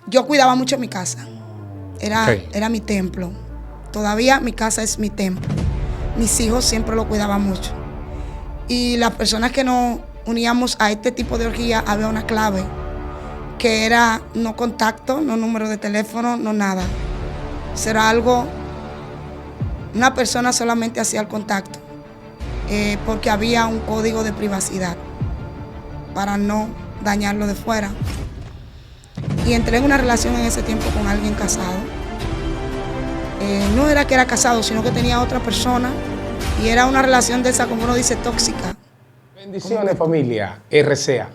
yo cuidaba mucho mi casa. Era mi templo. Todavía mi casa es mi templo. Mis hijos siempre lo cuidaban mucho. Y las personas que nos uníamos a este tipo de orgía, había una clave, que era no contacto, no número de teléfono, no nada. Será algo, una persona solamente hacía el contacto, porque había un código de privacidad para no dañarlo de fuera. Y entré en una relación en ese tiempo con alguien casado. No era que era casado, sino que tenía otra persona, y era una relación de esa, como uno dice, tóxica. Bendiciones, familia RCA.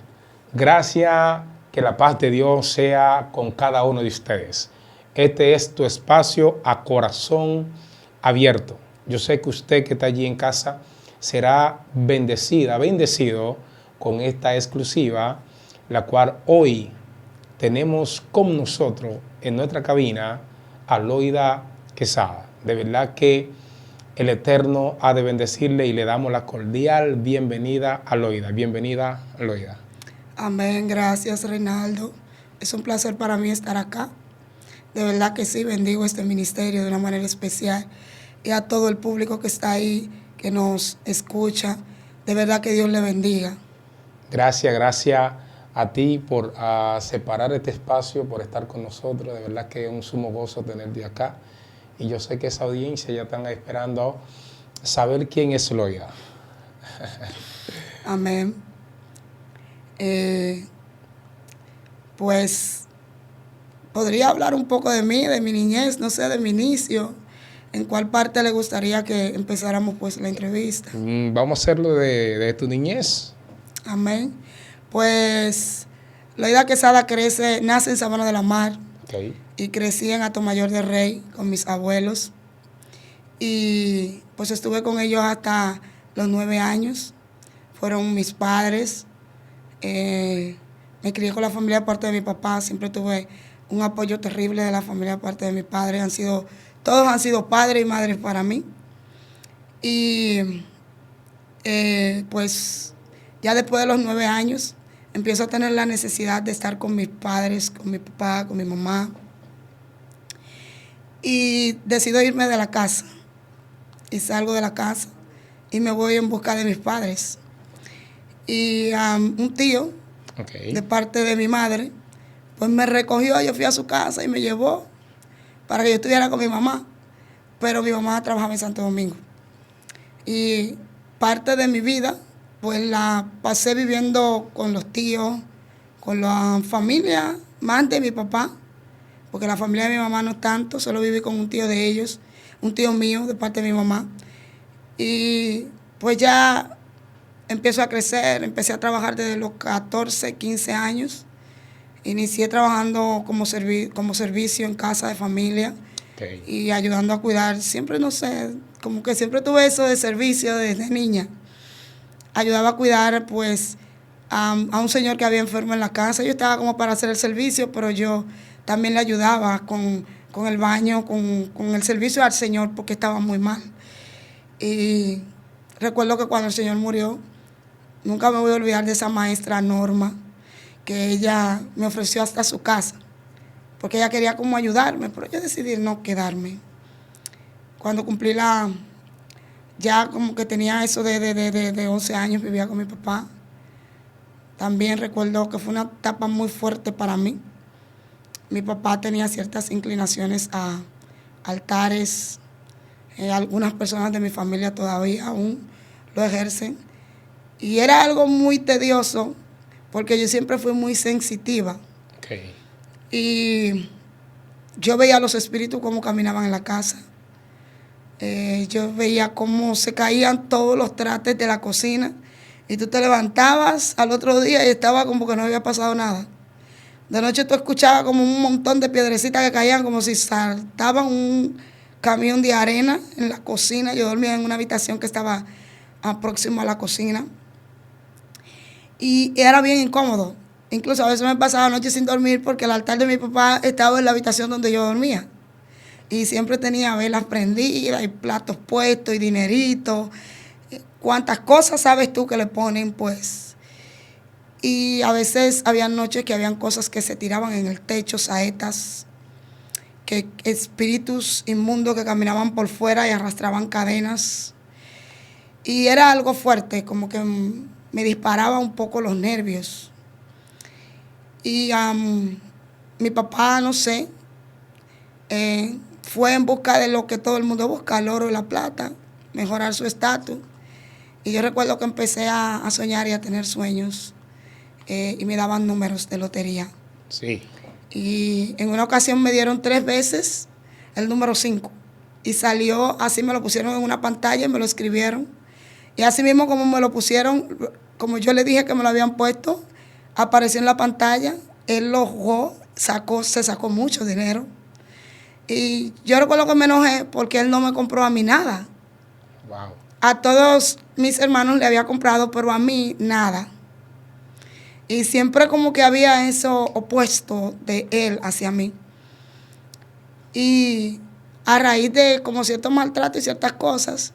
Gracias, que la paz de Dios sea con cada uno de ustedes. Este es tu espacio a corazón abierto. Yo sé que usted que está allí en casa será bendecido con esta exclusiva, la cual hoy tenemos con nosotros en nuestra cabina a Loida Quesada. De verdad que el Eterno ha de bendecirle y le damos la cordial bienvenida a Loida. Bienvenida, Loida. Amén, gracias Reinaldo. Es un placer para mí estar acá. De verdad que sí, bendigo este ministerio de una manera especial y a todo el público que está ahí, que nos escucha. De verdad que Dios le bendiga. Gracias a ti por separar este espacio, por estar con nosotros. De verdad que es un sumo gozo tenerte acá. Y yo sé que esa audiencia ya están esperando saber quién es Loida. Amén. Pues podría hablar un poco de mí, de mi niñez, no sé, de mi inicio. ¿En cuál parte le gustaría que empezáramos pues la entrevista? Vamos a hacerlo de tu niñez. Amén. Pues Loida Quesada nace en Sabana de la Mar. Okay. Y crecí en Atomayor de Rey con mis abuelos. Y pues estuve con ellos hasta los 9 años. Fueron mis padres. Me crié con la familia de parte de mi papá. Siempre tuve un apoyo terrible de la familia de parte de mi padre. Todos han sido padres y madres para mí. Y pues ya después de los 9 años empiezo a tener la necesidad de estar con mis padres, con mi papá, con mi mamá. Y decido irme de la casa. Y salgo de la casa y me voy en busca de mis padres. Y un tío, de parte de mi madre, pues me recogió, yo fui a su casa y me llevó para que yo estuviera con mi mamá. Pero mi mamá trabajaba en Santo Domingo. Y parte de mi vida, pues la pasé viviendo con los tíos, con la familia, más de mi papá, porque la familia de mi mamá no tanto, solo viví con un tío de ellos, un tío mío de parte de mi mamá. Y pues ya empiezo a crecer, empecé a trabajar desde los 14, 15 años. Inicié trabajando como servicio en casa de familia y ayudando a cuidar. Siempre, no sé, como que siempre tuve eso de servicio desde niña. Ayudaba a cuidar pues a un señor que había enfermo en la casa. Yo estaba como para hacer el servicio, pero yo también le ayudaba con el baño, con el servicio al Señor, porque estaba muy mal. Y recuerdo que cuando el Señor murió, nunca me voy a olvidar de esa maestra Norma, que ella me ofreció hasta su casa, porque ella quería como ayudarme, pero yo decidí no quedarme. Cuando cumplí ya como que tenía eso de 11 años, vivía con mi papá. También recuerdo que fue una etapa muy fuerte para mí. Mi papá tenía ciertas inclinaciones a altares. Algunas personas de mi familia todavía aún lo ejercen. Y era algo muy tedioso, porque yo siempre fui muy sensitiva. Y yo veía a los espíritus cómo caminaban en la casa. Yo veía cómo se caían todos los trastes de la cocina. Y tú te levantabas al otro día y estaba como que no había pasado nada. De noche tú escuchabas como un montón de piedrecitas que caían, como si saltaban un camión de arena en la cocina. Yo dormía en una habitación que estaba próxima a la cocina. Y era bien incómodo. Incluso a veces me pasaba la noche sin dormir porque el altar de mi papá estaba en la habitación donde yo dormía. Y siempre tenía velas prendidas y platos puestos y dineritos. Cuántas cosas sabes tú que le ponen, pues. Y a veces había noches que habían cosas que se tiraban en el techo, saetas, que espíritus inmundos que caminaban por fuera y arrastraban cadenas. Y era algo fuerte, como que me disparaba un poco los nervios. Y mi papá, no sé, fue en busca de lo que todo el mundo busca, el oro y la plata, mejorar su estatus. Y yo recuerdo que empecé a soñar y a tener sueños. Y me daban números de lotería. Sí. Y en una ocasión me dieron 3 veces el número 5. Y salió, así me lo pusieron en una pantalla y me lo escribieron. Y así mismo como me lo pusieron, como yo le dije que me lo habían puesto, apareció en la pantalla, él lo jugó, se sacó mucho dinero. Y yo recuerdo que me enojé porque él no me compró a mí nada. Wow. A todos mis hermanos le había comprado, pero a mí nada. Y siempre como que había eso opuesto de él hacia mí. Y a raíz de como ciertos maltratos y ciertas cosas,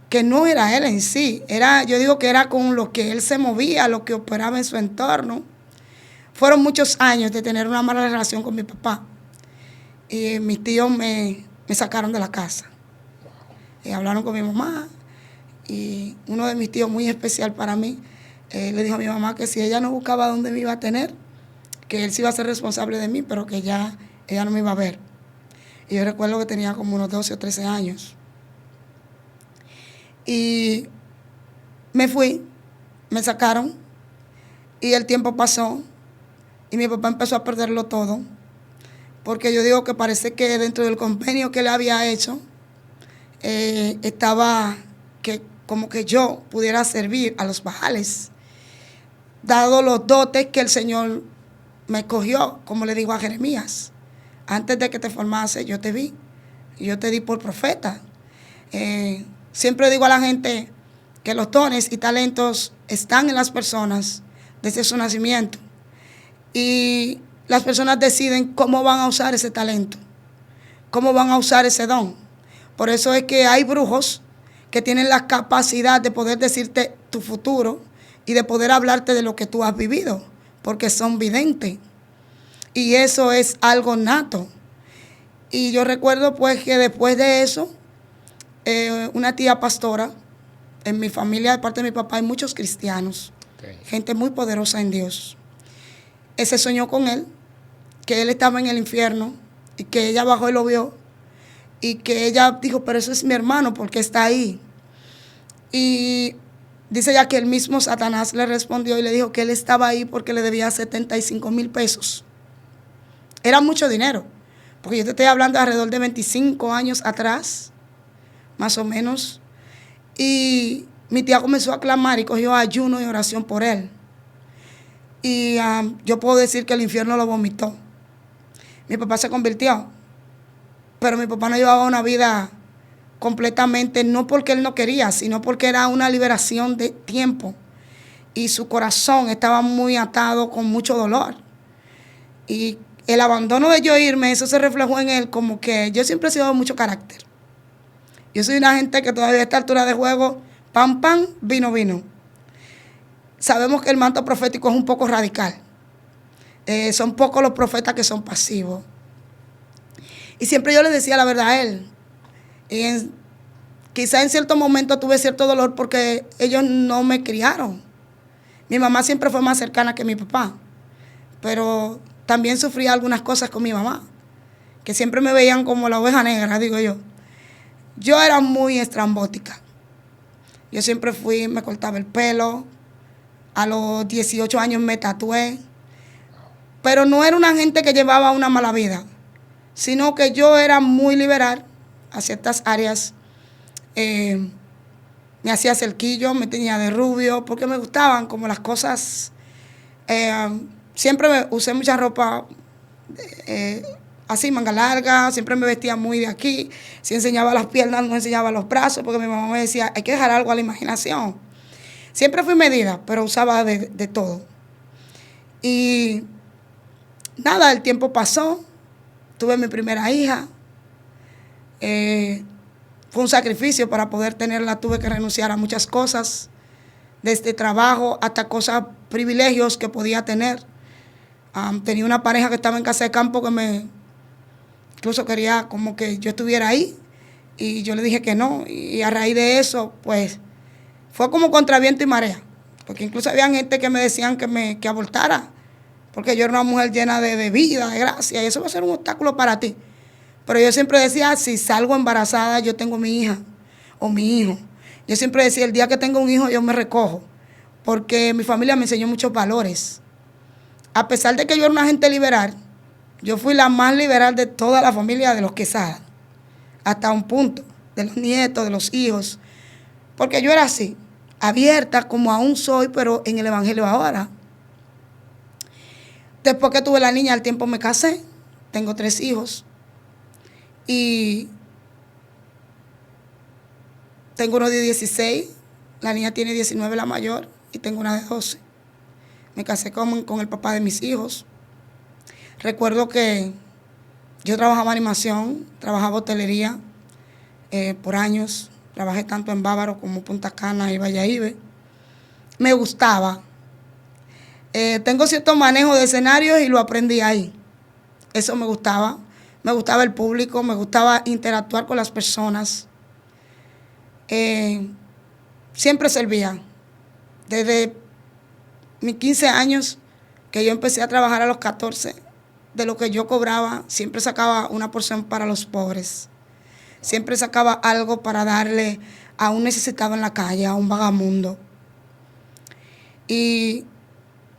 que no era él en sí, yo digo que era con lo que él se movía, lo que operaba en su entorno. Fueron muchos años de tener una mala relación con mi papá. Y mis tíos me sacaron de la casa. Y hablaron con mi mamá. Y uno de mis tíos muy especial para mí, le dijo a mi mamá que si ella no buscaba dónde me iba a tener, que él sí iba a ser responsable de mí, pero que ya ella no me iba a ver. Y yo recuerdo que tenía como unos 12 o 13 años. Y me fui, me sacaron, y el tiempo pasó, y mi papá empezó a perderlo todo, porque yo digo que parece que dentro del convenio que él había hecho, estaba que como que yo pudiera servir a los bajales, dado los dotes que el Señor me escogió, como le digo a Jeremías, antes de que te formase yo te vi, yo te di por profeta. Siempre digo a la gente que los dones y talentos están en las personas desde su nacimiento, y las personas deciden cómo van a usar ese talento, cómo van a usar ese don. Por eso es que hay brujos que tienen la capacidad de poder decirte tu futuro y de poder hablarte de lo que tú has vivido, porque son videntes. Y eso es algo nato. Y yo recuerdo pues que después de eso, una tía pastora, en mi familia de parte de mi papá hay muchos cristianos, gente muy poderosa en Dios. Ese soñó con él, que él estaba en el infierno y que ella bajó y lo vio. Y que ella dijo, pero eso es mi hermano, porque está ahí. Y dice ella que el mismo Satanás le respondió y le dijo que él estaba ahí porque le debía 75,000 pesos. Era mucho dinero, porque yo te estoy hablando de alrededor de 25 años atrás, más o menos. Y mi tía comenzó a clamar y cogió ayuno y oración por él. Y yo puedo decir que el infierno lo vomitó. Mi papá se convirtió. Pero mi papá no llevaba una vida completamente, no porque él no quería, sino porque era una liberación de tiempo. Y su corazón estaba muy atado con mucho dolor. Y el abandono de yo irme, eso se reflejó en él como que yo siempre he sido de mucho carácter. Yo soy una gente que todavía a esta altura de juego, pan, pan, vino, vino. Sabemos que el manto profético es un poco radical. Son pocos los profetas que son pasivos. Y siempre yo le decía la verdad a él. Y quizá en cierto momento tuve cierto dolor porque ellos no me criaron. Mi mamá siempre fue más cercana que mi papá. Pero también sufría algunas cosas con mi mamá, que siempre me veían como la oveja negra, digo yo. Yo era muy estrambótica. Yo siempre me cortaba el pelo. A los 18 años me tatué. Pero no era una gente que llevaba una mala vida, sino que yo era muy liberal a ciertas áreas. Me hacía cerquillo, me tenía de rubio, porque me gustaban como las cosas. Siempre usé mucha ropa así, manga larga, siempre me vestía muy de aquí. Si enseñaba las piernas, no enseñaba los brazos, porque mi mamá me decía, hay que dejar algo a la imaginación. Siempre fui medida, pero usaba de todo. Y nada, el tiempo pasó. Tuve mi primera hija. Fue un sacrificio para poder tenerla. Tuve que renunciar a muchas cosas, desde trabajo hasta cosas privilegios que podía tener. Tenía una pareja que estaba en casa de campo que incluso quería como que yo estuviera ahí, y yo le dije que no, y a raíz de eso, pues, fue como contra viento y marea, porque incluso había gente que me decían que abortara, porque yo era una mujer llena de vida, de gracia, y eso va a ser un obstáculo para ti. Pero yo siempre decía, si salgo embarazada, yo tengo mi hija o mi hijo. Yo siempre decía, el día que tenga un hijo, yo me recojo, porque mi familia me enseñó muchos valores. A pesar de que yo era una gente liberal, yo fui la más liberal de toda la familia de los Quesada, hasta un punto, de los nietos, de los hijos, porque yo era así, abierta como aún soy, pero en el evangelio ahora. Después que tuve la niña, al tiempo me casé, tengo 3 hijos, y tengo uno de 16, la niña tiene 19, la mayor, y tengo una de 12. Me casé con el papá de mis hijos. Recuerdo que yo trabajaba animación, trabajaba hotelería por años. Trabajé tanto en Bávaro como Punta Cana y Valladolid. Me gustaba. Tengo cierto manejo de escenarios y lo aprendí ahí. Eso me gustaba. Me gustaba el público, me gustaba interactuar con las personas. Siempre servía. Desde mis 15 años, que yo empecé a trabajar a los 14, de lo que yo cobraba, siempre sacaba una porción para los pobres. Siempre sacaba algo para darle a un necesitado en la calle, a un vagamundo. Y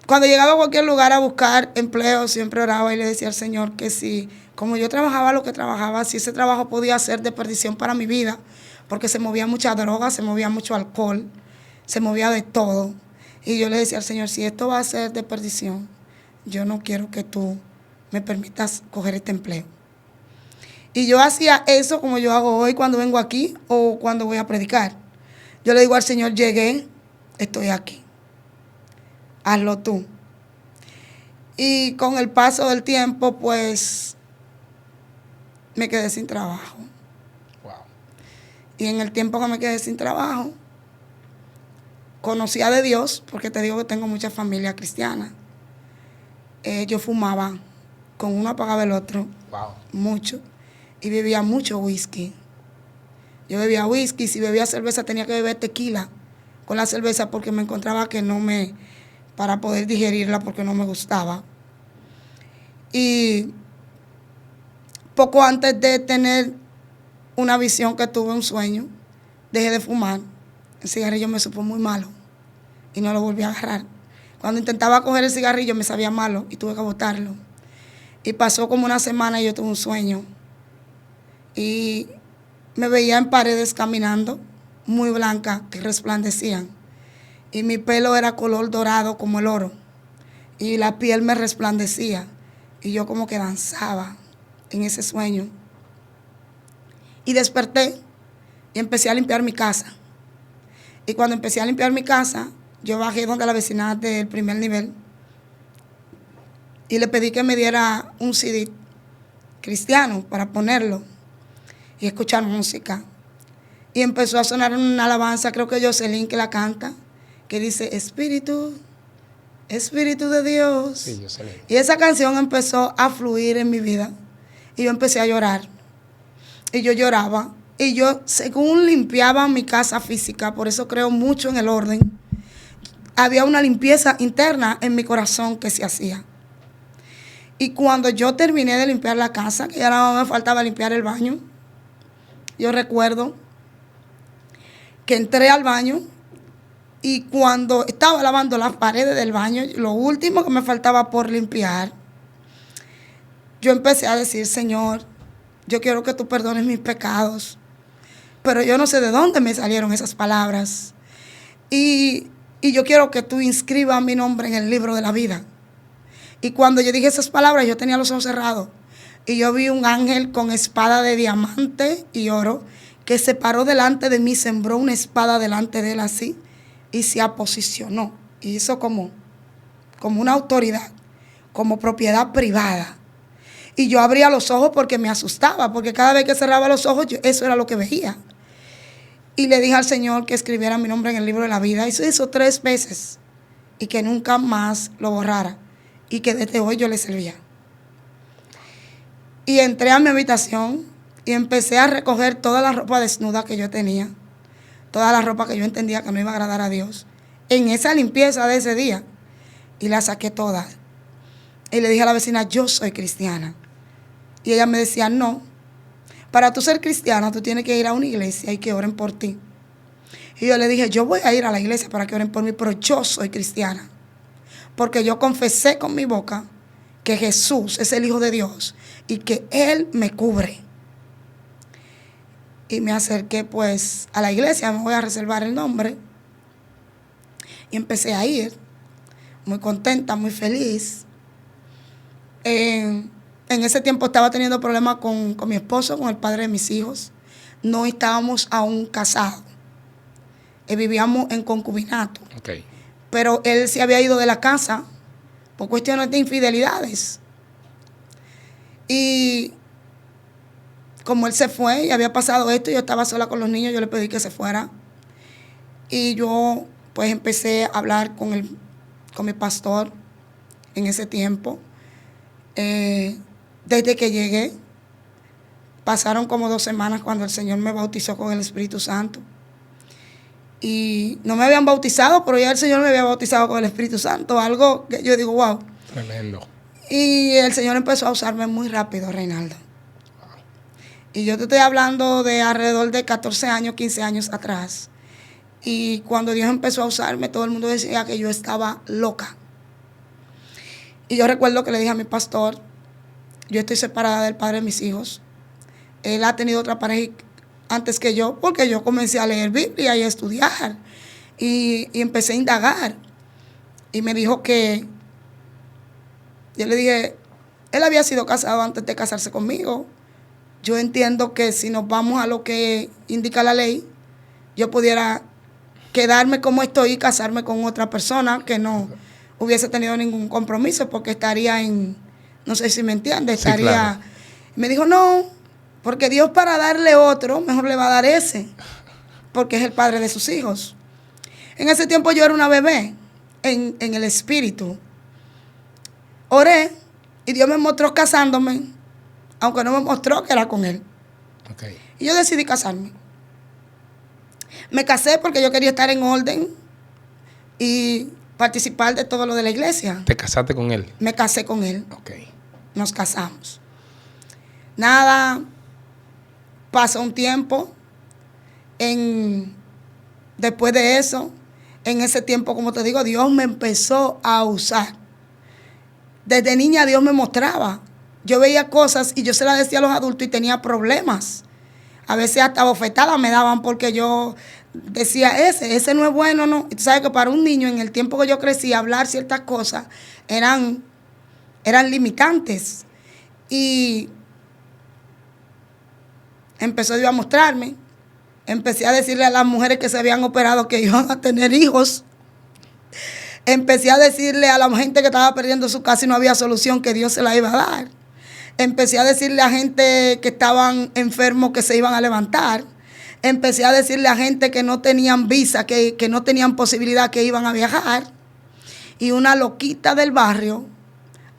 cuando llegaba a cualquier lugar a buscar empleo, siempre oraba y le decía al Señor que si, como yo trabajaba lo que trabajaba, si ese trabajo podía ser de perdición para mi vida, porque se movía mucha droga, se movía mucho alcohol, se movía de todo. Y yo le decía al Señor, si esto va a ser de perdición, yo no quiero que tú me permitas coger este empleo. Y yo hacía eso como yo hago hoy cuando vengo aquí o cuando voy a predicar. Yo le digo al Señor, llegué, estoy aquí. Hazlo tú. Y con el paso del tiempo, pues, me quedé sin trabajo. Wow. Y en el tiempo que me quedé sin trabajo, conocía de Dios, porque te digo que tengo mucha familia cristiana. Yo fumaba, con uno apagaba el otro, wow, mucho, y bebía mucho whisky. Yo bebía whisky, si bebía cerveza tenía que beber tequila con la cerveza porque me encontraba que para poder digerirla porque no me gustaba. Y poco antes de tener una visión que tuve, un sueño, dejé de fumar. El cigarrillo me supo muy malo y no lo volví a agarrar. Cuando intentaba coger el cigarrillo me sabía malo y tuve que botarlo. Y pasó como una semana y yo tuve un sueño. Y me veía en paredes caminando, muy blancas, que resplandecían. Y mi pelo era color dorado como el oro. Y la piel me resplandecía. Y yo como que danzaba en ese sueño. Y desperté y empecé a limpiar mi casa. Y cuando empecé a limpiar mi casa, yo bajé donde la vecina del primer nivel y le pedí que me diera un CD cristiano para ponerlo y escuchar música. Y empezó a sonar una alabanza, creo que Jocelyn que la canta, que dice, Espíritu, Espíritu de Dios. Sí, Jocelyn. Y esa canción empezó a fluir en mi vida. Y yo empecé a llorar. Y yo lloraba. Y yo, según limpiaba mi casa física, por eso creo mucho en el orden, había una limpieza interna en mi corazón que se hacía. Y cuando yo terminé de limpiar la casa, que ya no me faltaba limpiar el baño, yo recuerdo que entré al baño y cuando estaba lavando las paredes del baño, lo último que me faltaba por limpiar, yo empecé a decir, Señor, yo quiero que tú perdones mis pecados. Pero yo no sé de dónde me salieron esas palabras. Y yo quiero que tú inscribas mi nombre en el libro de la vida. Y cuando yo dije esas palabras, yo tenía los ojos cerrados. Y yo vi un ángel con espada de diamante y oro que se paró delante de mí, sembró una espada delante de él así y se aposicionó. Y hizo como una autoridad, como propiedad privada. Y yo abría los ojos porque me asustaba, porque cada vez que cerraba los ojos, eso era lo que veía. Y le dije al Señor que escribiera mi nombre en el libro de la vida. Eso hizo 3 veces. y que nunca más lo borrara y que desde hoy yo le servía. Y entré a mi habitación y empecé a recoger toda la ropa desnuda que yo tenía, toda la ropa que yo entendía que no iba a agradar a Dios, en esa limpieza de ese día, y la saqué toda. Y le dije a la vecina, yo soy cristiana. Y ella me decía, no, para tú ser cristiana, tú tienes que ir a una iglesia y que oren por ti. Y yo le dije, yo voy a ir a la iglesia para que oren por mí, pero yo soy cristiana. Porque yo confesé con mi boca que Jesús es el Hijo de Dios y que Él me cubre. Y me acerqué pues a la iglesia, me voy a reservar el nombre. Y empecé a ir, muy contenta, muy feliz. En ese tiempo estaba teniendo problemas con mi esposo, con el padre de mis hijos. No estábamos aún casados. Vivíamos en concubinato. Okay. Pero él se había ido de la casa por cuestiones de infidelidades. Y como él se fue y había pasado esto, yo estaba sola con los niños, yo le pedí que se fuera. Y yo pues empecé a hablar con mi pastor en ese tiempo. Desde que llegué, pasaron como 2 semanas cuando el Señor me bautizó con el Espíritu Santo. Y no me habían bautizado, pero ya el Señor me había bautizado con el Espíritu Santo, algo que yo digo, wow. Tremendo. Y el Señor empezó a usarme muy rápido, Reinaldo. Wow. Y yo te estoy hablando de alrededor de 14 años, 15 años atrás. Y cuando Dios empezó a usarme, todo el mundo decía que yo estaba loca. Y yo recuerdo que le dije a mi pastor, yo estoy separada del padre de mis hijos. Él ha tenido otra pareja antes que yo, porque yo comencé a leer Biblia y a estudiar. Y empecé a indagar. Y me dijo que, yo le dije, él había sido casado antes de casarse conmigo. Yo entiendo que si nos vamos a lo que indica la ley, yo pudiera quedarme como estoy y casarme con otra persona que no hubiese tenido ningún compromiso, porque estaría en, no sé si me entiende, estaría... Sí, claro. Me dijo, no, porque Dios para darle otro, mejor le va a dar ese, porque es el padre de sus hijos. En ese tiempo yo era una bebé en el espíritu. Oré y Dios me mostró casándome, aunque no me mostró que era con él. Okay. Y yo decidí casarme. Me casé porque yo quería estar en orden y participar de todo lo de la iglesia. ¿Te casaste con él? Me casé con él. Okay. Nos casamos. Nada, pasó un tiempo. Después de eso, en ese tiempo, como te digo, Dios me empezó a usar. Desde niña Dios me mostraba. Yo veía cosas y yo se las decía a los adultos y tenía problemas. A veces hasta bofetadas me daban porque yo decía, ese no es bueno, no. Y tú sabes que para un niño, en el tiempo que yo crecí, hablar ciertas cosas eran limitantes. Y empezó Dios a mostrarme. Empecé a decirle a las mujeres que se habían operado que iban a tener hijos. Empecé a decirle a la gente que estaba perdiendo su casa y no había solución, que Dios se la iba a dar. Empecé a decirle a gente que estaban enfermos que se iban a levantar. Empecé a decirle a gente que no tenían visa, que no tenían posibilidad, que iban a viajar. Y una loquita del barrio,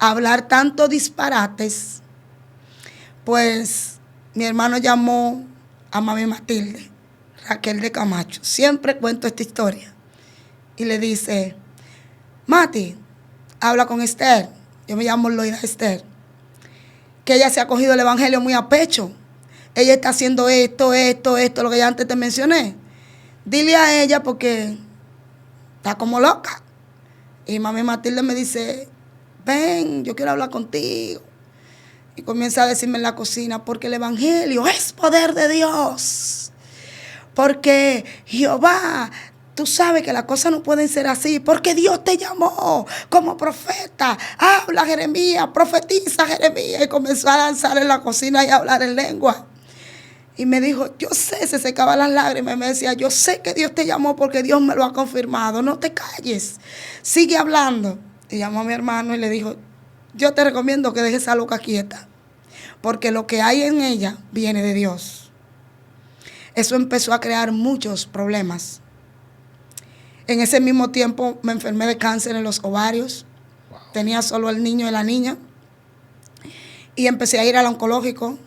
a hablar tantos disparates, pues mi hermano llamó a mami Matilde, Raquel de Camacho. Siempre cuento esta historia. Y le dice, Mati, habla con Esther. Yo me llamo Loida Esther. Que ella se ha cogido el evangelio muy a pecho. Ella está haciendo esto, lo que ya antes te mencioné. Dile a ella porque está como loca. Y mami Matilde me dice, ven, yo quiero hablar contigo. Y comienza a decirme en la cocina, porque el evangelio es poder de Dios. Porque Jehová, tú sabes que las cosas no pueden ser así, porque Dios te llamó como profeta. Habla, Jeremías, profetiza, Jeremías. Y comenzó a danzar en la cocina y a hablar en lengua. Y me dijo, yo sé, se secaban las lágrimas. Y me decía, yo sé que Dios te llamó porque Dios me lo ha confirmado. No te calles, sigue hablando. Y llamó a mi hermano y le dijo, yo te recomiendo que dejes esa loca quieta, porque lo que hay en ella viene de Dios. Eso empezó a crear muchos problemas. En ese mismo tiempo me enfermé de cáncer en los ovarios. Wow. Tenía solo el niño y la niña. Y empecé a ir al oncológico.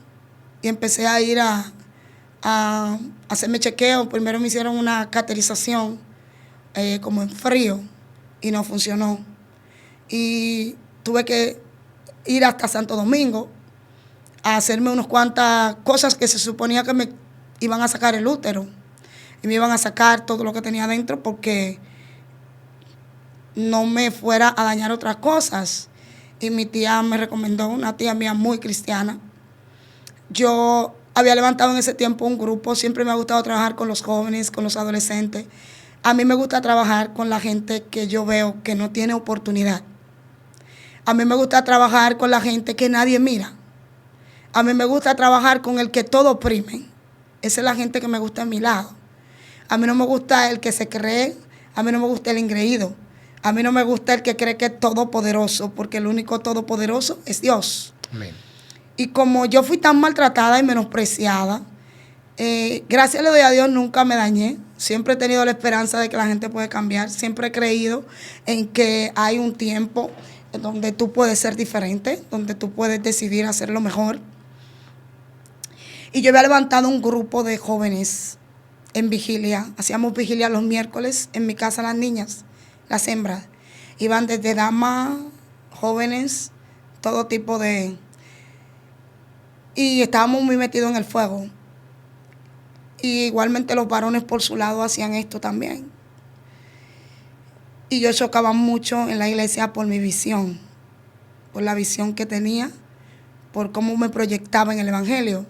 Y empecé a ir a hacerme chequeo. Primero me hicieron una caterización como en frío y no funcionó. Y tuve que ir hasta Santo Domingo a hacerme unas cuantas cosas que se suponía que me iban a sacar el útero. Y me iban a sacar todo lo que tenía adentro porque no me fuera a dañar otras cosas. Y mi tía me recomendó, una tía mía muy cristiana. Yo había levantado en ese tiempo un grupo, siempre me ha gustado trabajar con los jóvenes, con los adolescentes. A mí me gusta trabajar con la gente que yo veo que no tiene oportunidad. A mí me gusta trabajar con la gente que nadie mira. A mí me gusta trabajar con el que todo oprime. Esa es la gente que me gusta a mi lado. A mí no me gusta el que se cree, a mí no me gusta el engreído. A mí no me gusta el que cree que es todopoderoso, porque el único todopoderoso es Dios. Amén. Y como yo fui tan maltratada y menospreciada, gracias le doy a Dios, nunca me dañé. Siempre he tenido la esperanza de que la gente puede cambiar. Siempre he creído en que hay un tiempo donde tú puedes ser diferente, donde tú puedes decidir hacerlo mejor. Y yo había levantado un grupo de jóvenes en vigilia. Hacíamos vigilia los miércoles en mi casa, las niñas, las hembras. Iban desde damas, jóvenes, todo tipo de... Y estábamos muy metidos en el fuego. Y igualmente los varones por su lado hacían esto también. Y yo chocaba mucho en la iglesia por mi visión, por la visión que tenía, por cómo me proyectaba en el evangelio.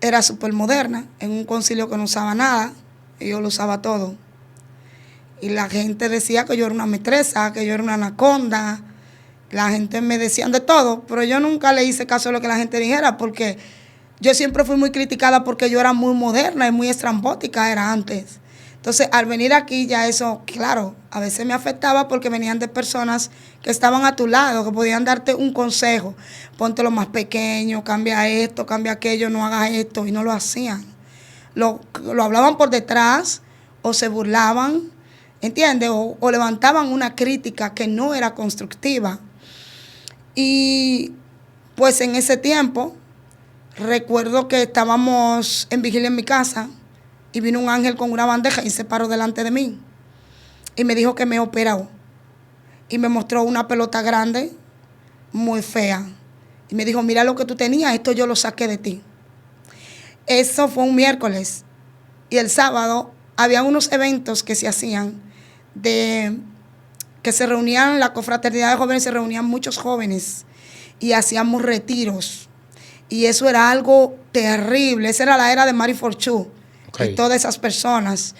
Era súper moderna, en un concilio que no usaba nada, y yo lo usaba todo. Y la gente decía que yo era una metresa, que yo era una anaconda. La gente me decía de todo, pero yo nunca le hice caso a lo que la gente dijera, porque yo siempre fui muy criticada porque yo era muy moderna y muy estrambótica, era antes. Entonces, al venir aquí ya eso, claro, a veces me afectaba porque venían de personas que estaban a tu lado, que podían darte un consejo. Ponte lo más pequeño, cambia esto, cambia aquello, no hagas esto, y no lo hacían. Lo hablaban por detrás o se burlaban, ¿entiendes? O levantaban una crítica que no era constructiva. Y pues en ese tiempo, recuerdo que estábamos en vigilia en mi casa y vino un ángel con una bandeja y se paró delante de mí. Y me dijo que me operó. Y me mostró una pelota grande, muy fea. Y me dijo, mira lo que tú tenías, esto yo lo saqué de ti. Eso fue un miércoles. Y el sábado había unos eventos que se hacían que se reunían, la confraternidad de jóvenes, se reunían muchos jóvenes y hacíamos retiros. Y eso era algo terrible. Esa era la era de Mari Forchú, okay, y todas esas personas.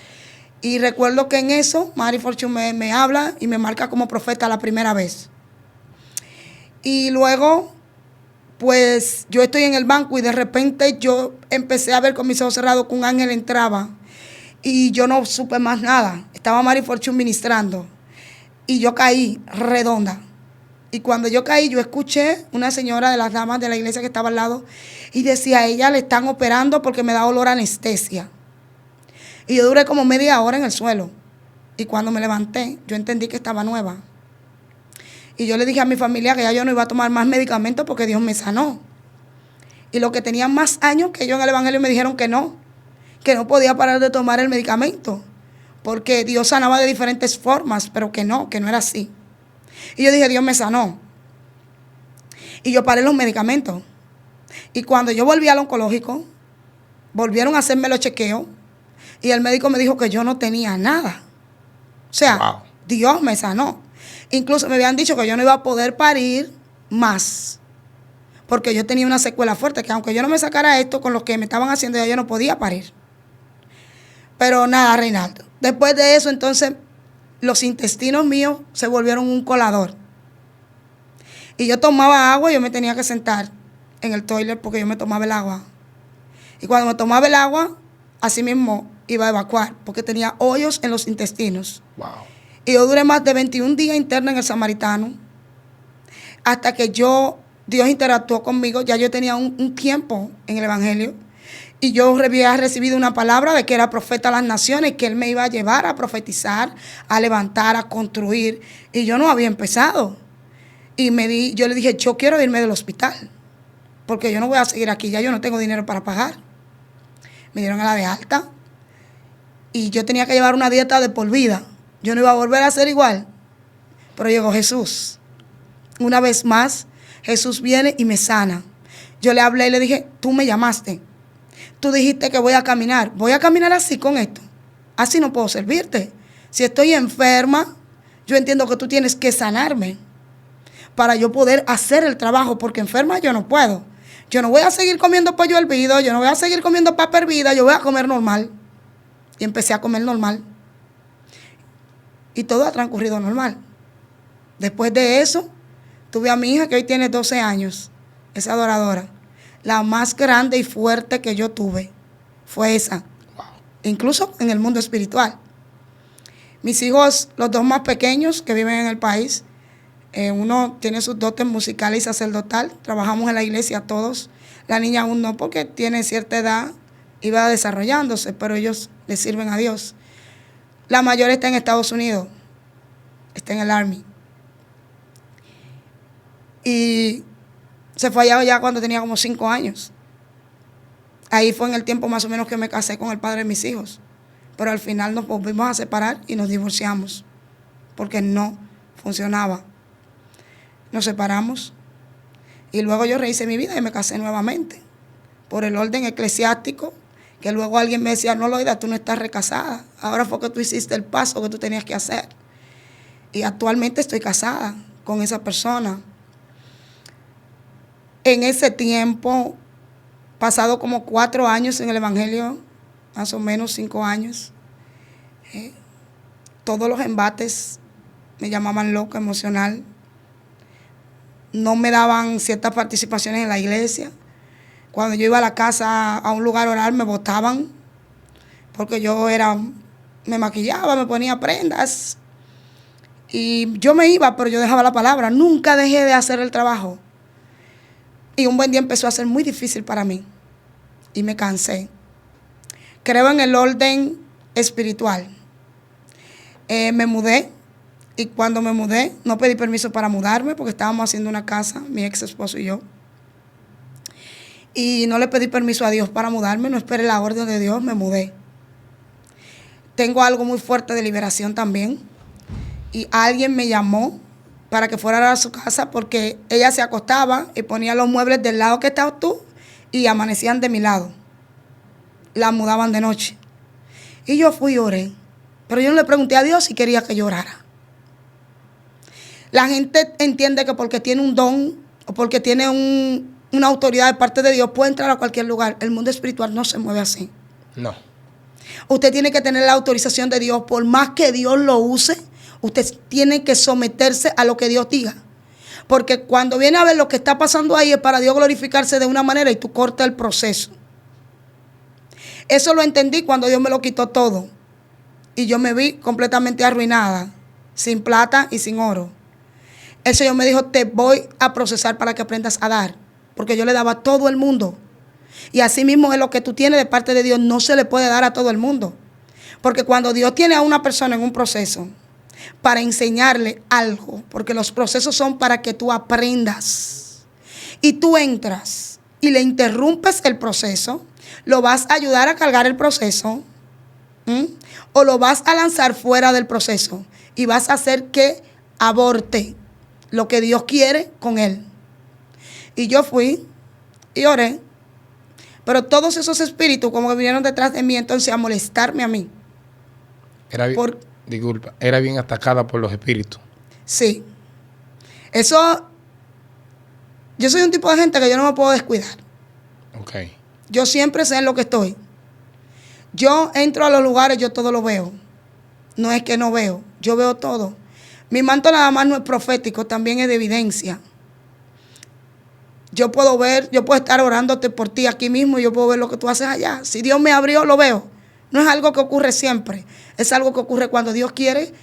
Y recuerdo que en eso Mari Forchú me habla y me marca como profeta la primera vez. Y luego, pues yo estoy en el banco y de repente yo empecé a ver con mis ojos cerrados que un ángel entraba. Y yo no supe más nada. Estaba Mari Forchú ministrando. Y yo caí redonda. Y cuando yo caí, yo escuché una señora de las damas de la iglesia que estaba al lado y decía, a ella le están operando porque me da olor a anestesia. Y yo duré como media hora en el suelo. Y cuando me levanté, yo entendí que estaba nueva. Y yo le dije a mi familia que ya yo no iba a tomar más medicamentos porque Dios me sanó. Y los que tenían más años que yo en el evangelio me dijeron que no podía parar de tomar el medicamento, porque Dios sanaba de diferentes formas, pero que no era así. Y yo dije, Dios me sanó. Y yo paré los medicamentos. Y cuando yo volví al oncológico, volvieron a hacerme los chequeos, y el médico me dijo que yo no tenía nada. O sea, wow, Dios me sanó. Incluso me habían dicho que yo no iba a poder parir más, porque yo tenía una secuela fuerte, que aunque yo no me sacara esto, con lo que me estaban haciendo ya yo no podía parir. Pero nada, Reinaldo. Después de eso, entonces, los intestinos míos se volvieron un colador. Y yo tomaba agua y yo me tenía que sentar en el toilet porque yo me tomaba el agua. Y cuando me tomaba el agua, así mismo iba a evacuar porque tenía hoyos en los intestinos. Wow. Y yo duré más de 21 días interna en el Samaritano hasta que Dios interactuó conmigo. Ya yo tenía un tiempo en el evangelio. Y yo había recibido una palabra de que era profeta a las naciones, que él me iba a llevar a profetizar, a levantar, a construir. Y yo no había empezado. Y yo le dije, yo quiero irme del hospital, porque yo no voy a seguir aquí, ya yo no tengo dinero para pagar. Me dieron a la de alta y yo tenía que llevar una dieta de por vida. Yo no iba a volver a ser igual. Pero llegó Jesús. Una vez más, Jesús viene y me sana. Yo le hablé y le dije, tú me llamaste. Tú dijiste que voy a caminar así con esto. Así no puedo servirte. Si estoy enferma, yo entiendo que tú tienes que sanarme para yo poder hacer el trabajo, porque enferma yo no puedo. Yo no voy a seguir comiendo pollo hervido, yo no voy a seguir comiendo papa hervida, yo voy a comer normal. Y empecé a comer normal. Y todo ha transcurrido normal. Después de eso, tuve a mi hija que hoy tiene 12 años, es adoradora. La más grande y fuerte que yo tuve fue esa. Wow. Incluso en el mundo espiritual. Mis hijos, los dos más pequeños que viven en el país, uno tiene sus dotes musicales y sacerdotal. Trabajamos en la iglesia todos. La niña aún no, porque tiene cierta edad y va desarrollándose, pero ellos le sirven a Dios. La mayor está en Estados Unidos, está en el Army. Y se fue allá ya cuando tenía como 5 años. Ahí fue en el tiempo más o menos que me casé con el padre de mis hijos. Pero al final nos volvimos a separar y nos divorciamos, porque no funcionaba. Nos separamos y luego yo rehice mi vida y me casé nuevamente por el orden eclesiástico, que luego alguien me decía, no, Loida, tú no estás recasada, ahora fue que tú hiciste el paso que tú tenías que hacer. Y actualmente estoy casada con esa persona. En ese tiempo, pasado como 4 años en el Evangelio, más o menos 5 años, todos los embates me llamaban loca, emocional. No me daban ciertas participaciones en la iglesia. Cuando yo iba a la casa, a un lugar a orar, me botaban, porque me maquillaba, me ponía prendas. Y yo me iba, pero yo dejaba la palabra. Nunca dejé de hacer el trabajo. Y un buen día empezó a ser muy difícil para mí. Y me cansé. Creo en el orden espiritual. Me mudé. Y cuando me mudé, no pedí permiso para mudarme, porque estábamos haciendo una casa, mi ex esposo y yo. Y no le pedí permiso a Dios para mudarme, no esperé la orden de Dios, me mudé. Tengo algo muy fuerte de liberación también. Y alguien me llamó para que fuera a su casa, porque ella se acostaba y ponía los muebles del lado que estabas tú y amanecían de mi lado. La mudaban de noche. Y yo fui y oré. Pero yo no le pregunté a Dios si quería que llorara. La gente entiende que porque tiene un don o porque tiene una autoridad de parte de Dios puede entrar a cualquier lugar. El mundo espiritual no se mueve así. No. Usted tiene que tener la autorización de Dios. Por más que Dios lo use, usted tiene que someterse a lo que Dios diga. Porque cuando viene a ver lo que está pasando ahí es para Dios glorificarse de una manera y tú cortas el proceso. Eso lo entendí cuando Dios me lo quitó todo. Y yo me vi completamente arruinada, sin plata y sin oro. El Señor me dijo, te voy a procesar para que aprendas a dar. Porque yo le daba a todo el mundo. Y así mismo es lo que tú tienes de parte de Dios, no se le puede dar a todo el mundo. Porque cuando Dios tiene a una persona en un proceso para enseñarle algo, porque los procesos son para que tú aprendas, y tú entras y le interrumpes el proceso, lo vas a ayudar a cargar el proceso, o lo vas a lanzar fuera del proceso y vas a hacer que aborte lo que Dios quiere con él. Y yo fui y oré, pero todos esos espíritus como que vinieron detrás de mí entonces a molestarme a mí. Disculpa, era bien atacada por los espíritus. Sí. Eso, yo soy un tipo de gente que yo no me puedo descuidar. Ok. Yo siempre sé en lo que estoy. Yo entro a los lugares, yo todo lo veo. No es que no veo, yo veo todo. Mi manto nada más no es profético, también es de evidencia. Yo puedo ver, yo puedo estar orándote por ti aquí mismo y yo puedo ver lo que tú haces allá. Si Dios me abrió, lo veo. No es algo que ocurre siempre, es algo que ocurre cuando Dios quiere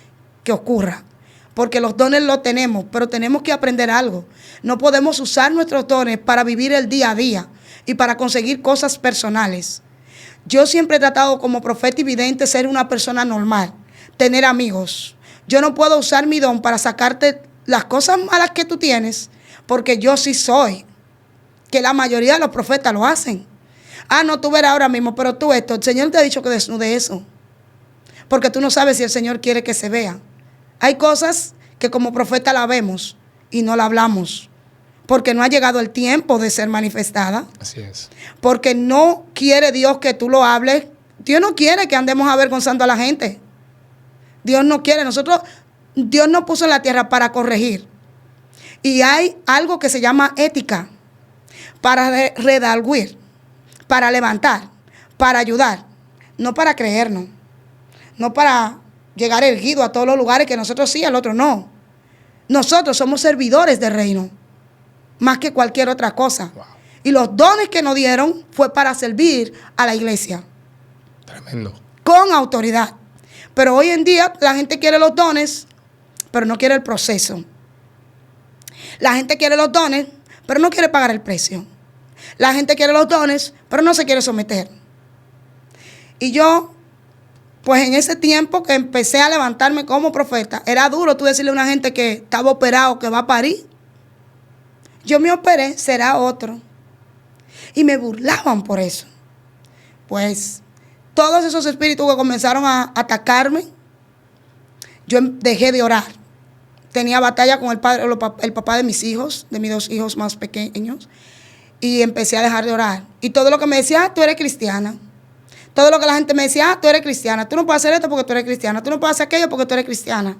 que ocurra. Porque los dones los tenemos, pero tenemos que aprender algo. No podemos usar nuestros dones para vivir el día a día y para conseguir cosas personales. Yo siempre he tratado como profeta y vidente ser una persona normal, tener amigos. Yo no puedo usar mi don para sacarte las cosas malas que tú tienes, porque yo sí soy, que la mayoría de los profetas lo hacen. Ah, no, tú verás ahora mismo, pero tú esto, el Señor te ha dicho que desnude eso, porque tú no sabes si el Señor quiere que se vea. Hay cosas que como profeta la vemos y no la hablamos, porque no ha llegado el tiempo de ser manifestada. Así es. Porque no quiere Dios que tú lo hables. Dios no quiere que andemos avergonzando a la gente. Dios no quiere. Dios nos puso en la tierra para corregir. Y hay algo que se llama ética, para redarguir, para levantar, para ayudar, no para creernos, no para llegar erguido a todos los lugares que nosotros sí, al otro no. Nosotros somos servidores del reino, más que cualquier otra cosa. Wow. Y los dones que nos dieron fue para servir a la iglesia. Tremendo. Con autoridad. Pero hoy en día la gente quiere los dones, pero no quiere el proceso. La gente quiere los dones, pero no quiere pagar el precio. La gente quiere los dones, pero no se quiere someter. Y yo, pues en ese tiempo que empecé a levantarme como profeta, era duro tú decirle a una gente que estaba operado, que va a parir. Yo me operé, será otro. Y me burlaban por eso. Pues todos esos espíritus que comenzaron a atacarme, yo dejé de orar. Tenía batalla con el papá de mis hijos, de mis 2 hijos más pequeños, y empecé a dejar de orar. Y todo lo que me decía, ah, tú eres cristiana. Todo lo que la gente me decía, ah, tú eres cristiana. Tú no puedes hacer esto porque tú eres cristiana. Tú no puedes hacer aquello porque tú eres cristiana.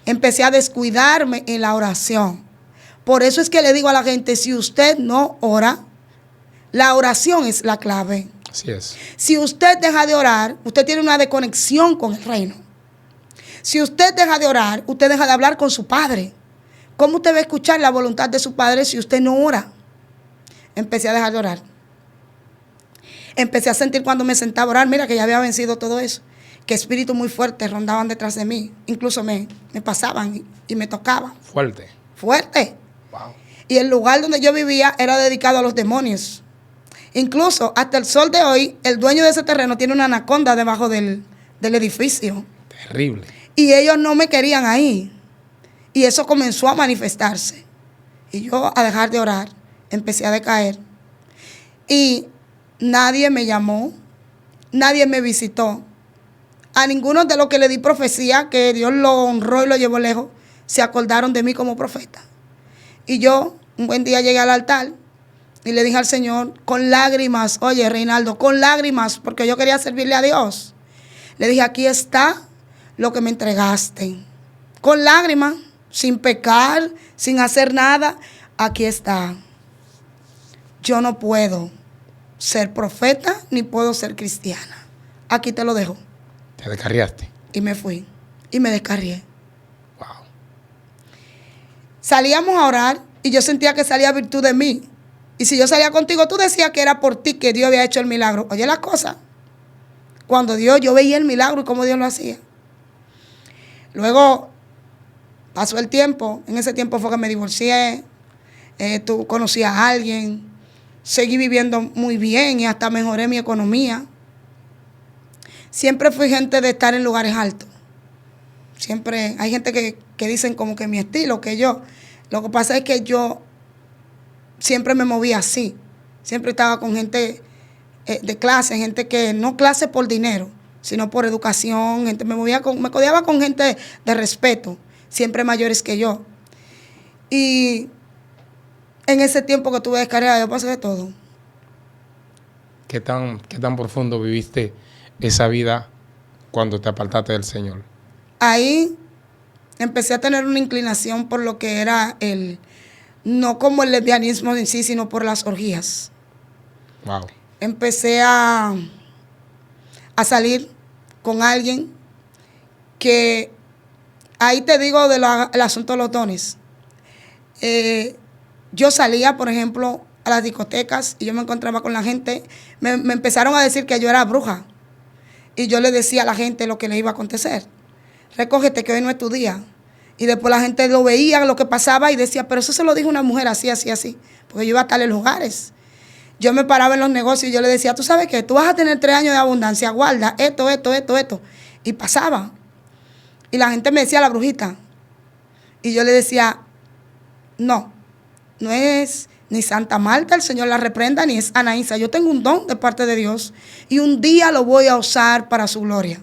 Empecé a descuidarme en la oración. Por eso es que le digo a la gente, si usted no ora, la oración es la clave. Así es. Si usted deja de orar, usted tiene una desconexión con el reino. Si usted deja de orar, usted deja de hablar con su padre. ¿Cómo usted va a escuchar la voluntad de su padre si usted no ora? Empecé a dejar de orar. Empecé a sentir cuando me sentaba a orar, mira que ya había vencido todo eso, que espíritus muy fuertes rondaban detrás de mí. Incluso me pasaban y me tocaban. Fuerte. Fuerte. Wow. Y el lugar donde yo vivía era dedicado a los demonios. Incluso hasta el sol de hoy, el dueño de ese terreno tiene una anaconda debajo del edificio. Terrible. Y ellos no me querían ahí. Y eso comenzó a manifestarse. Y yo a dejar de orar, empecé a decaer. Y nadie me llamó, nadie me visitó. A ninguno de los que le di profecía, que Dios lo honró y lo llevó lejos, se acordaron de mí como profeta. Y yo, un buen día llegué al altar y le dije al Señor, con lágrimas, oye, Reinaldo, con lágrimas, porque yo quería servirle a Dios. Le dije, aquí está lo que me entregaste. Con lágrimas, sin pecar, sin hacer nada, aquí está. Yo no puedo ser profeta ni puedo ser cristiana. Aquí te lo dejo. Te descarriaste. Y me fui. Y me descarrié. Wow. Salíamos a orar y yo sentía que salía virtud de mí. Y si yo salía contigo, tú decías que era por ti que Dios había hecho el milagro. Oye las cosas. Cuando yo veía el milagro y cómo Dios lo hacía. Luego pasó el tiempo. En ese tiempo fue que me divorcié. Tú conocías a alguien. Seguí viviendo muy bien y hasta mejoré mi economía. Siempre fui gente de estar en lugares altos. Siempre hay gente que dicen como que mi estilo, que yo. Lo que pasa es que yo siempre me movía así. Siempre estaba con gente de clase, gente que no clase por dinero, sino por educación. Me codeaba con gente de respeto, siempre mayores que yo. Y en ese tiempo que tuve descarriada, yo pasé de todo. ¿Qué tan profundo viviste esa vida cuando te apartaste del Señor? Ahí empecé a tener una inclinación por lo que era no como el lesbianismo en sí, sino por las orgías. Wow. Empecé a salir con alguien que, ahí te digo el asunto de los dones. Yo salía, por ejemplo, a las discotecas y yo me encontraba con la gente. Me empezaron a decir que yo era bruja. Y yo le decía a la gente lo que le iba a acontecer. Recógete que hoy no es tu día. Y después la gente lo veía, lo que pasaba y decía, pero eso se lo dijo una mujer así, así, así. Porque yo iba a tales lugares. Yo me paraba en los negocios y yo le decía, tú sabes qué, tú vas a tener 3 años de abundancia, guarda esto. Y pasaba. Y la gente me decía la brujita. Y yo le decía, no es ni Santa Marta, el Señor la reprenda, ni es Anaísa. Yo tengo un don de parte de Dios y un día lo voy a usar para su gloria.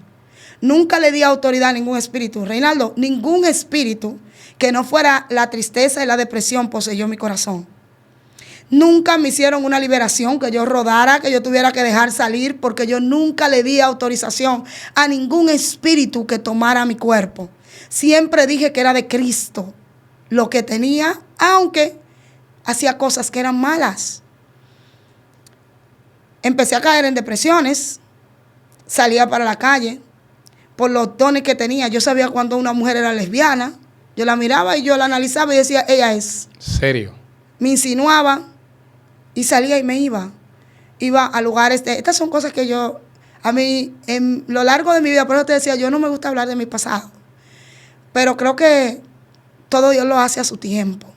Nunca le di autoridad a ningún espíritu. Reinaldo, ningún espíritu que no fuera la tristeza y la depresión poseyó mi corazón. Nunca me hicieron una liberación, que yo rodara, que yo tuviera que dejar salir, porque yo nunca le di autorización a ningún espíritu que tomara mi cuerpo. Siempre dije que era de Cristo lo que tenía, aunque hacía cosas que eran malas. Empecé a caer en depresiones, salía para la calle por los dones que tenía. Yo sabía cuando una mujer era lesbiana, yo la miraba y yo la analizaba y decía, ella es. ¿Serio? Me insinuaba y salía y me iba. Iba a lugares estas son cosas que yo, a mí, en lo largo de mi vida, por eso te decía, yo no me gusta hablar de mi pasado. Pero creo que todo Dios lo hace a su tiempo.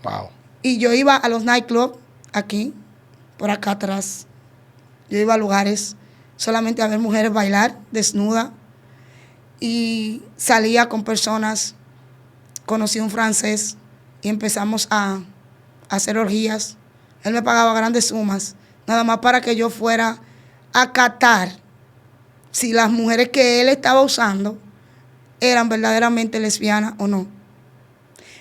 Wow. Y yo iba a los nightclubs, aquí, por acá atrás. Yo iba a lugares solamente a ver mujeres bailar desnuda. Y salía con personas, conocí a un francés y empezamos a hacer orgías. Él me pagaba grandes sumas, nada más para que yo fuera a catar si las mujeres que él estaba usando eran verdaderamente lesbianas o no.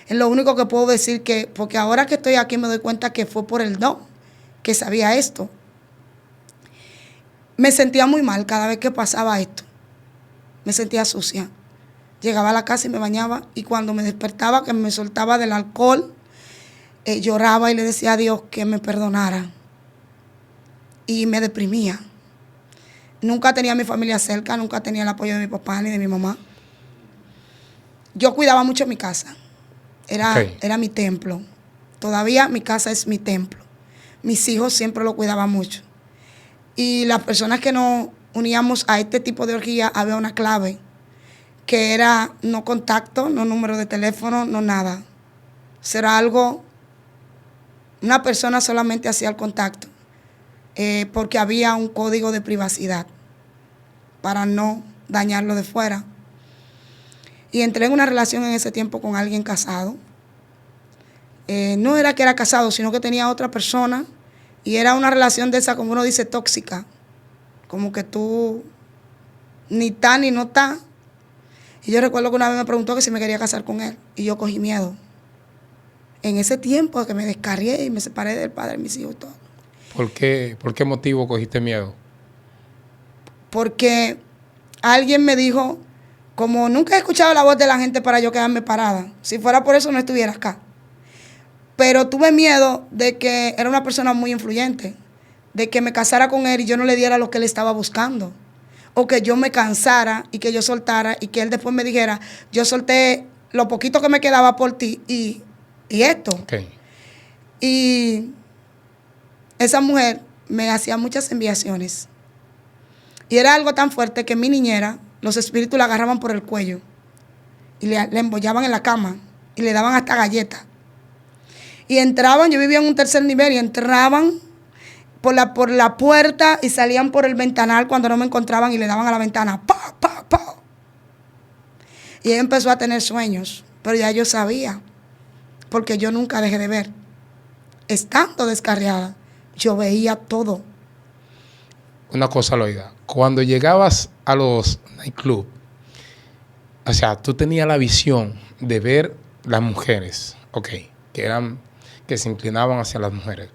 Es lo único que puedo decir, que porque ahora que estoy aquí me doy cuenta que fue por el don que sabía esto. Me sentía muy mal cada vez que pasaba esto. Me sentía sucia. Llegaba a la casa y me bañaba, y cuando me despertaba, que me soltaba del alcohol, lloraba y le decía a Dios que me perdonara. Y me deprimía. Nunca tenía a mi familia cerca, nunca tenía el apoyo de mi papá ni de mi mamá. Yo cuidaba mucho mi casa. Era mi templo. Todavía mi casa es mi templo. Mis hijos siempre lo cuidaban mucho. Y las personas que nos uníamos a este tipo de orgía, había una clave, que era no contacto, no número de teléfono, no nada. Será algo, una persona solamente hacía el contacto, porque había un código de privacidad para no dañarlo de fuera. Y entré en una relación en ese tiempo con alguien casado. No era que era casado, sino que tenía otra persona. Y era una relación de esa, como uno dice, tóxica. Como que tú ni está ni no está. Y yo recuerdo que una vez me preguntó que si me quería casar con él. Y yo cogí miedo. En ese tiempo que me descarrié y me separé del padre de mis hijos y todo. ¿Por qué motivo cogiste miedo? Porque alguien me dijo, como nunca he escuchado la voz de la gente para yo quedarme parada. Si fuera por eso no estuviera acá. Pero tuve miedo de que era una persona muy influyente, de que me casara con él y yo no le diera lo que él estaba buscando. O que yo me cansara y que yo soltara y que él después me dijera, yo solté lo poquito que me quedaba por ti y esto. Okay. Y esa mujer me hacía muchas enviaciones. Y era algo tan fuerte que mi niñera, los espíritus la agarraban por el cuello y le embollaban en la cama y le daban hasta galletas. Y entraban, yo vivía en un 3er nivel, y entraban por la puerta y salían por el ventanal cuando no me encontraban y le daban a la ventana. ¡Pa, pa, pa! Y ella empezó a tener sueños, pero ya yo sabía, porque yo nunca dejé de ver. Estando descarriada, yo veía todo. Una cosa, Loida, cuando llegabas a los nightclubs, o sea, tú tenías la visión de ver las mujeres, que se inclinaban hacia las mujeres.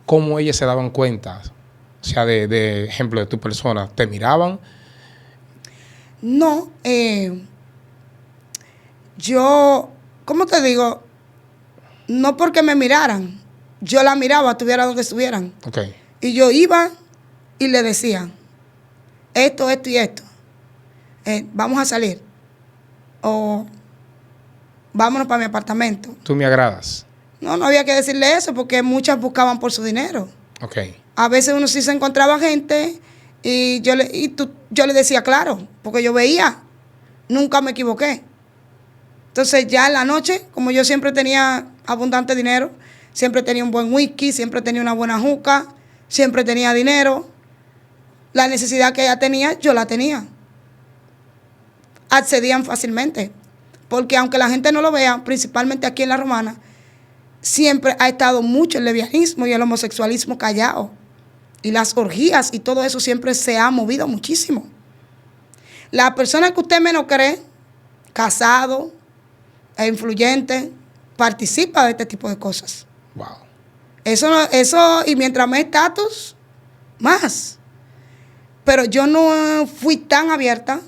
¿Cómo ellas se daban cuenta? O sea, de ejemplo de tu persona, ¿te miraban? No, yo, ¿cómo te digo? No porque me miraran, yo la miraba, estuviera donde estuvieran. Okay. Y yo iba y le decía, esto y esto, vamos a salir, o vámonos para mi apartamento. ¿Tú me agradas? No había que decirle eso, porque muchas buscaban por su dinero. Okay. A veces uno sí se encontraba gente y yo le decía claro, porque yo veía, nunca me equivoqué. Entonces ya en la noche, como yo siempre tenía abundante dinero, siempre tenía un buen whisky, siempre tenía una buena juca, siempre tenía dinero. La necesidad que ella tenía, yo la tenía. Accedían fácilmente, porque aunque la gente no lo vea, principalmente aquí en La Romana, siempre ha estado mucho el lesbianismo y el homosexualismo callado. Y las orgías y todo eso siempre se ha movido muchísimo. La persona que usted menos cree, casado e influyente, participa de este tipo de cosas. Wow. Eso, y mientras más estatus, más. Pero yo no fui tan abierta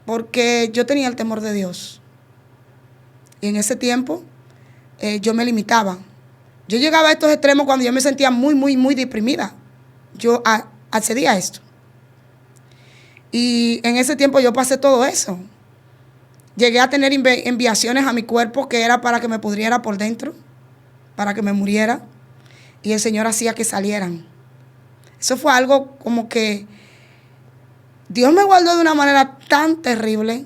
porque yo tenía el temor de Dios. Y en ese tiempo yo me limitaba. Yo llegaba a estos extremos cuando yo me sentía muy, muy, muy deprimida. Yo accedía a esto. Y en ese tiempo yo pasé todo eso. Llegué a tener enviaciones a mi cuerpo que era para que me pudriera por dentro, para que me muriera. Y el Señor hacía que salieran. Eso fue algo como que Dios me guardó de una manera tan terrible.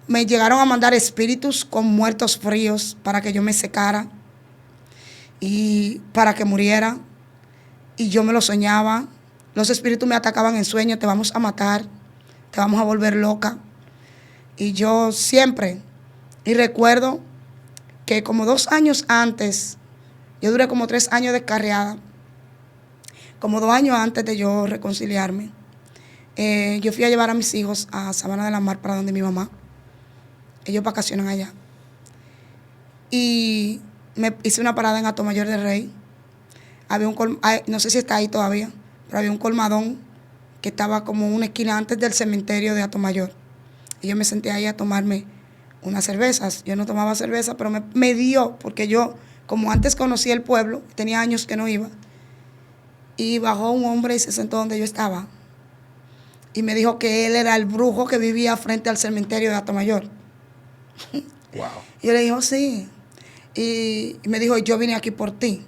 Me llegaron a mandar espíritus con muertos fríos para que yo me secara y para que muriera. Y yo me lo soñaba. Los espíritus me atacaban en sueños: te vamos a matar, te vamos a volver loca. Y yo siempre, y recuerdo que como 2 años antes, yo duré como 3 años descarriada, como 2 años antes de yo reconciliarme, yo fui a llevar a mis hijos a Sabana de la Mar, para donde mi mamá. Ellos vacacionan allá. Y me hice una parada en Atomayor del Rey. Había no sé si está ahí todavía, pero había un colmadón que estaba como una esquina antes del cementerio de Atomayor. Y yo me senté ahí a tomarme unas cervezas. Yo no tomaba cerveza, pero me dio, porque yo, como antes conocía el pueblo, tenía años que no iba, y bajó un hombre y se sentó donde yo estaba. Y me dijo que él era el brujo que vivía frente al cementerio de Atomayor. Wow. Y yo le dije, sí. Y me dijo, yo vine aquí por ti.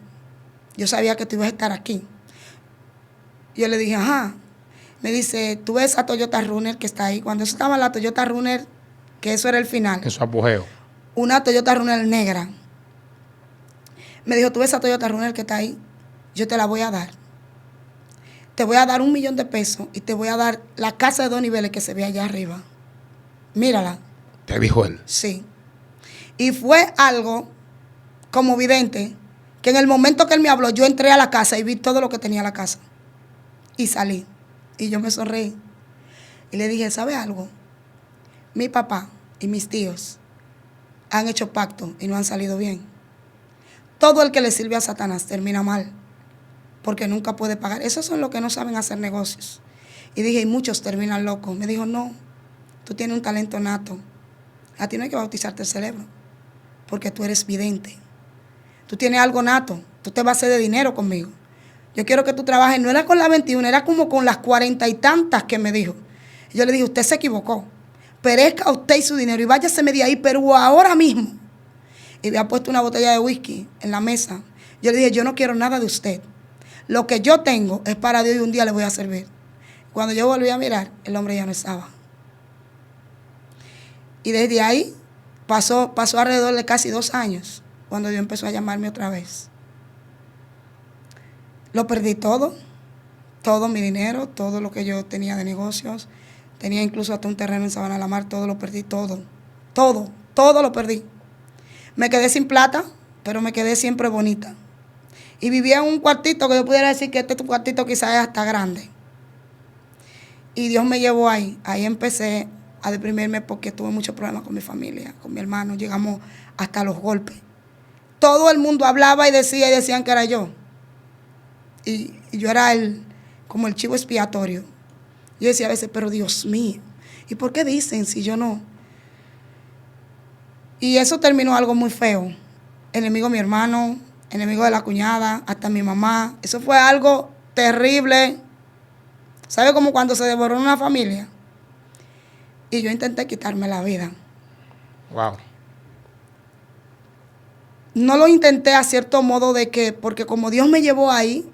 Yo sabía que tú ibas a estar aquí. Yo le dije, ajá. Me dice, ¿tú ves a Toyota Runner que está ahí? Cuando eso estaba la Toyota Runner, que eso era el final. En su apogeo. Una Toyota Runner negra. Me dijo, ¿tú ves a Toyota Runner que está ahí? Yo te la voy a dar. Te voy a dar $1 millón de pesos y te voy a dar la casa de 2 niveles que se ve allá arriba. Mírala. ¿Te dijo él? Sí. Y fue algo como vidente, que en el momento que él me habló, yo entré a la casa y vi todo lo que tenía la casa. Y salí. Y yo me sonreí. Y le dije, ¿sabe algo? Mi papá y mis tíos han hecho pacto y no han salido bien. Todo el que le sirve a Satanás termina mal, porque nunca puede pagar. Esos son los que no saben hacer negocios. Y dije, y muchos terminan locos. Me dijo, no, tú tienes un talento nato. A ti no hay que bautizarte el cerebro, porque tú eres vidente. Tú tienes algo nato. Tú te vas a hacer de dinero conmigo. Yo quiero que tú trabajes. No era con la 21, era como con las 40 y tantas que me dijo. Y yo le dije, usted se equivocó. Perezca usted y su dinero y váyaseme de ahí, pero ahora mismo. Y había puesto una botella de whisky en la mesa. Yo le dije, yo no quiero nada de usted. Lo que yo tengo es para Dios y un día le voy a servir. Cuando yo volví a mirar, el hombre ya no estaba. Y desde ahí pasó alrededor de casi 2 años cuando Dios empezó a llamarme otra vez. Lo perdí todo mi dinero, todo lo que yo tenía de negocios. Tenía incluso hasta un terreno en Sabana de la Mar, todo lo perdí, todo lo perdí. Me quedé sin plata, pero me quedé siempre bonita. Y vivía en un cuartito que yo pudiera decir que este cuartito quizás es hasta grande. Y Dios me llevó ahí. Ahí empecé a deprimirme porque tuve muchos problemas con mi familia, con mi hermano. Llegamos hasta los golpes. Todo el mundo hablaba y decían que era yo. Y yo era como el chivo expiatorio. Yo decía a veces, pero Dios mío, ¿y por qué dicen si yo no? Y eso terminó algo muy feo. Enemigo de mi hermano, enemigo de la cuñada, hasta mi mamá. Eso fue algo terrible. ¿Sabe como cuando se devoró una familia? Y yo intenté quitarme la vida. Wow. No lo intenté a cierto modo porque como Dios me llevó ahí,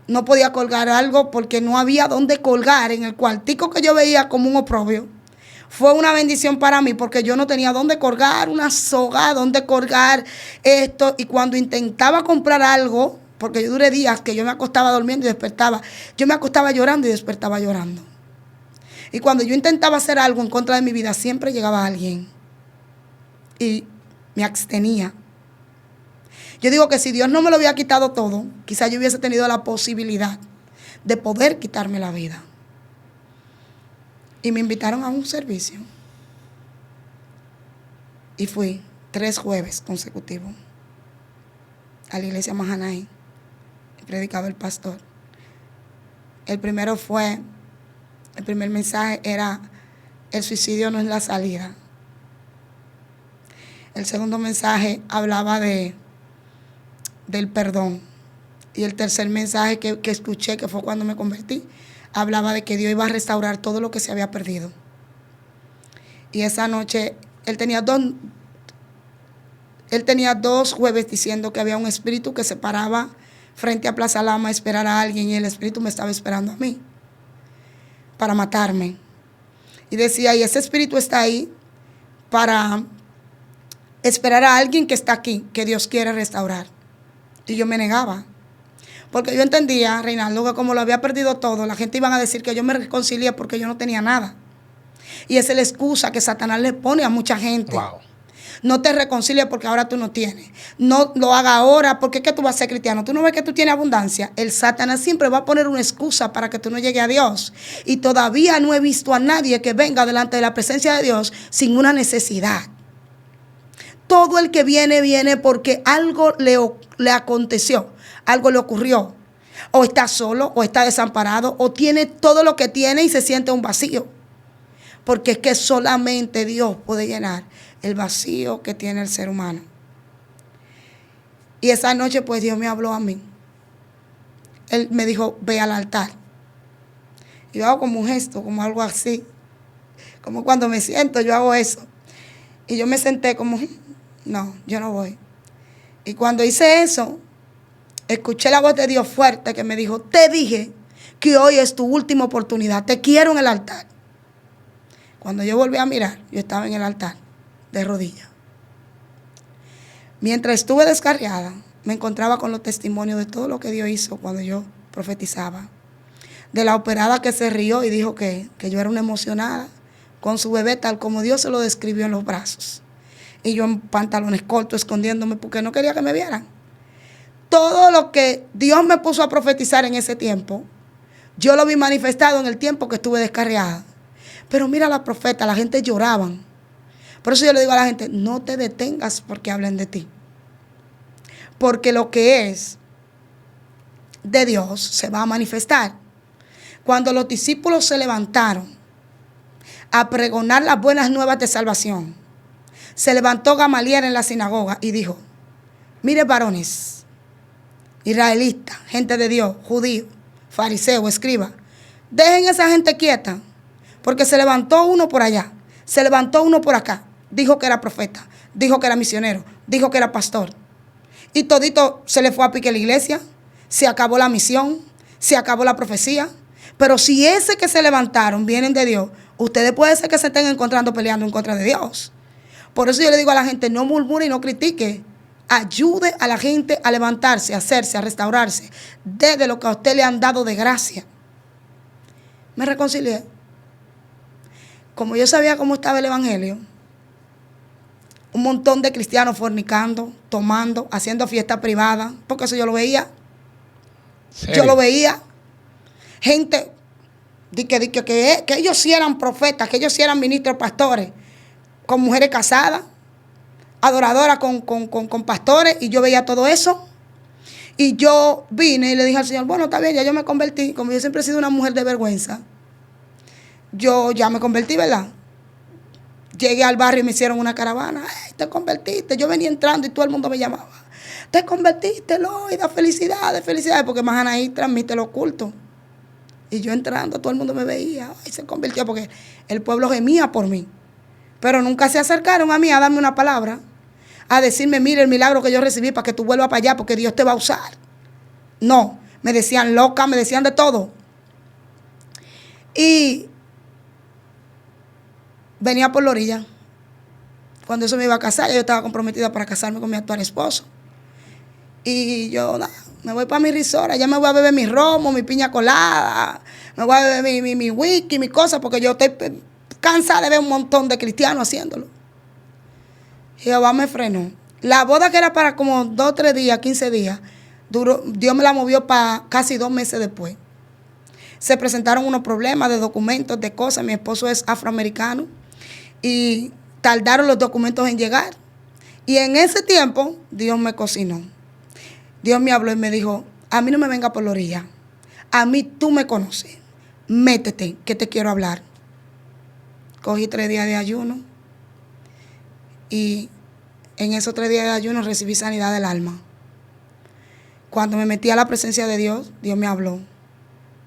no podía colgar algo porque no había dónde colgar. En el cuartico que yo veía como un oprobio, fue una bendición para mí porque yo no tenía dónde colgar una soga, dónde colgar esto. Y cuando intentaba comprar algo, porque yo duré días que yo me acostaba durmiendo y despertaba, yo me acostaba llorando y despertaba llorando. Y cuando yo intentaba hacer algo en contra de mi vida, siempre llegaba alguien y me abstenía. Yo digo que si Dios no me lo había quitado todo, quizás yo hubiese tenido la posibilidad de poder quitarme la vida. Y me invitaron a un servicio. Y fui 3 jueves consecutivos a la iglesia Mahanaí. Predicaba el pastor. El primer mensaje era: el suicidio no es la salida. El segundo mensaje hablaba del perdón. Y el tercer mensaje que escuché, que fue cuando me convertí, hablaba de que Dios iba a restaurar todo lo que se había perdido. Y esa noche, él tenía dos jueves diciendo que había un espíritu que se paraba frente a Plaza Lama a esperar a alguien, y el espíritu me estaba esperando a mí para matarme. Y decía, y ese espíritu está ahí para esperar a alguien que está aquí, que Dios quiere restaurar. Y yo me negaba. Porque yo entendía, Reinaldo, que como lo había perdido todo, la gente iba a decir que yo me reconcilié porque yo no tenía nada. Y esa es la excusa que Satanás le pone a mucha gente. Wow. No te reconcilies porque ahora tú no tienes. No lo hagas ahora porque es que tú vas a ser cristiano. Tú no ves que tú tienes abundancia. El Satanás siempre va a poner una excusa para que tú no llegues a Dios. Y todavía no he visto a nadie que venga delante de la presencia de Dios sin una necesidad. Todo el que viene, viene porque algo le aconteció, algo le ocurrió. O está solo, o está desamparado, o tiene todo lo que tiene y se siente un vacío. Porque es que solamente Dios puede llenar el vacío que tiene el ser humano. Y esa noche pues Dios me habló a mí. Él me dijo, ve al altar. Y yo hago como un gesto, como algo así. Como cuando me siento, yo hago eso. Y yo me senté como, no, yo no voy. Y cuando hice eso, escuché la voz de Dios fuerte que me dijo, te dije que hoy es tu última oportunidad, te quiero en el altar. Cuando yo volví a mirar, yo estaba en el altar, de rodillas. Mientras estuve descarriada, me encontraba con los testimonios de todo lo que Dios hizo cuando yo profetizaba. De la operada que se rió y dijo que yo era una emocionada con su bebé, tal como Dios se lo describió en los brazos. Y yo en pantalones cortos, escondiéndome porque no quería que me vieran. Todo lo que Dios me puso a profetizar en ese tiempo, yo lo vi manifestado en el tiempo que estuve descarriada. Pero mira a la profeta, la gente lloraban. Por eso yo le digo a la gente, no te detengas porque hablen de ti. Porque lo que es de Dios se va a manifestar. Cuando los discípulos se levantaron a pregonar las buenas nuevas de salvación, se levantó Gamaliel en la sinagoga y dijo, mire varones, israelitas, gente de Dios, judíos, fariseos, escribas, dejen a esa gente quieta. Porque se levantó uno por allá, se levantó uno por acá, dijo que era profeta, dijo que era misionero, dijo que era pastor. Y todito se le fue a pique la iglesia, se acabó la misión, se acabó la profecía. Pero si ese que se levantaron vienen de Dios, ustedes puede ser que se estén encontrando peleando en contra de Dios. Por eso yo le digo a la gente, no murmure y no critique. Ayude a la gente a levantarse, a hacerse, a restaurarse, desde lo que a usted le han dado de gracia. Me reconcilié. Como yo sabía cómo estaba el evangelio, un montón de cristianos fornicando, tomando, haciendo fiesta privada, porque eso yo lo veía. ¿Serio? Yo lo veía. Gente que ellos sí eran profetas, que ellos sí eran ministros, pastores, con mujeres casadas, adoradoras con pastores, y yo veía todo eso. Y yo vine y le dije al Señor, bueno, está bien, ya yo me convertí, como yo siempre he sido una mujer de vergüenza. Yo ya me convertí, ¿verdad? Llegué al barrio y me hicieron una caravana. ¡Ay, te convertiste! Yo venía entrando y todo el mundo me llamaba. Te convertiste, Loida, felicidades, felicidades, porque Mahanaí transmite lo oculto. Y yo entrando, todo el mundo me veía. ¡Ay, se convirtió! Porque el pueblo gemía por mí. Pero nunca se acercaron a mí a darme una palabra, a decirme, mire el milagro que yo recibí para que tú vuelvas para allá, porque Dios te va a usar. No, me decían loca, me decían de todo. Y venía por la orilla. Cuando eso me iba a casar, yo estaba comprometida para casarme con mi actual esposo. Y yo, nada, me voy para mi risora, ya me voy a beber mi romo, mi piña colada, me voy a beber mi whisky, mi cosa, porque yo estoy cansada de ver un montón de cristianos haciéndolo. Jehová me frenó. La boda, que era para como 2, 3 días, 15 días, Dios me la movió para casi 2 meses después. Se presentaron unos problemas de documentos, de cosas. Mi esposo es afroamericano y tardaron los documentos en llegar. Y en ese tiempo, Dios me cocinó. Dios me habló y me dijo, a mí no me venga por la orilla. A mí tú me conoces. Métete, que te quiero hablar. Cogí 3 días de ayuno. Y en esos 3 días de ayuno recibí sanidad del alma. Cuando me metí a la presencia de Dios, Dios me habló.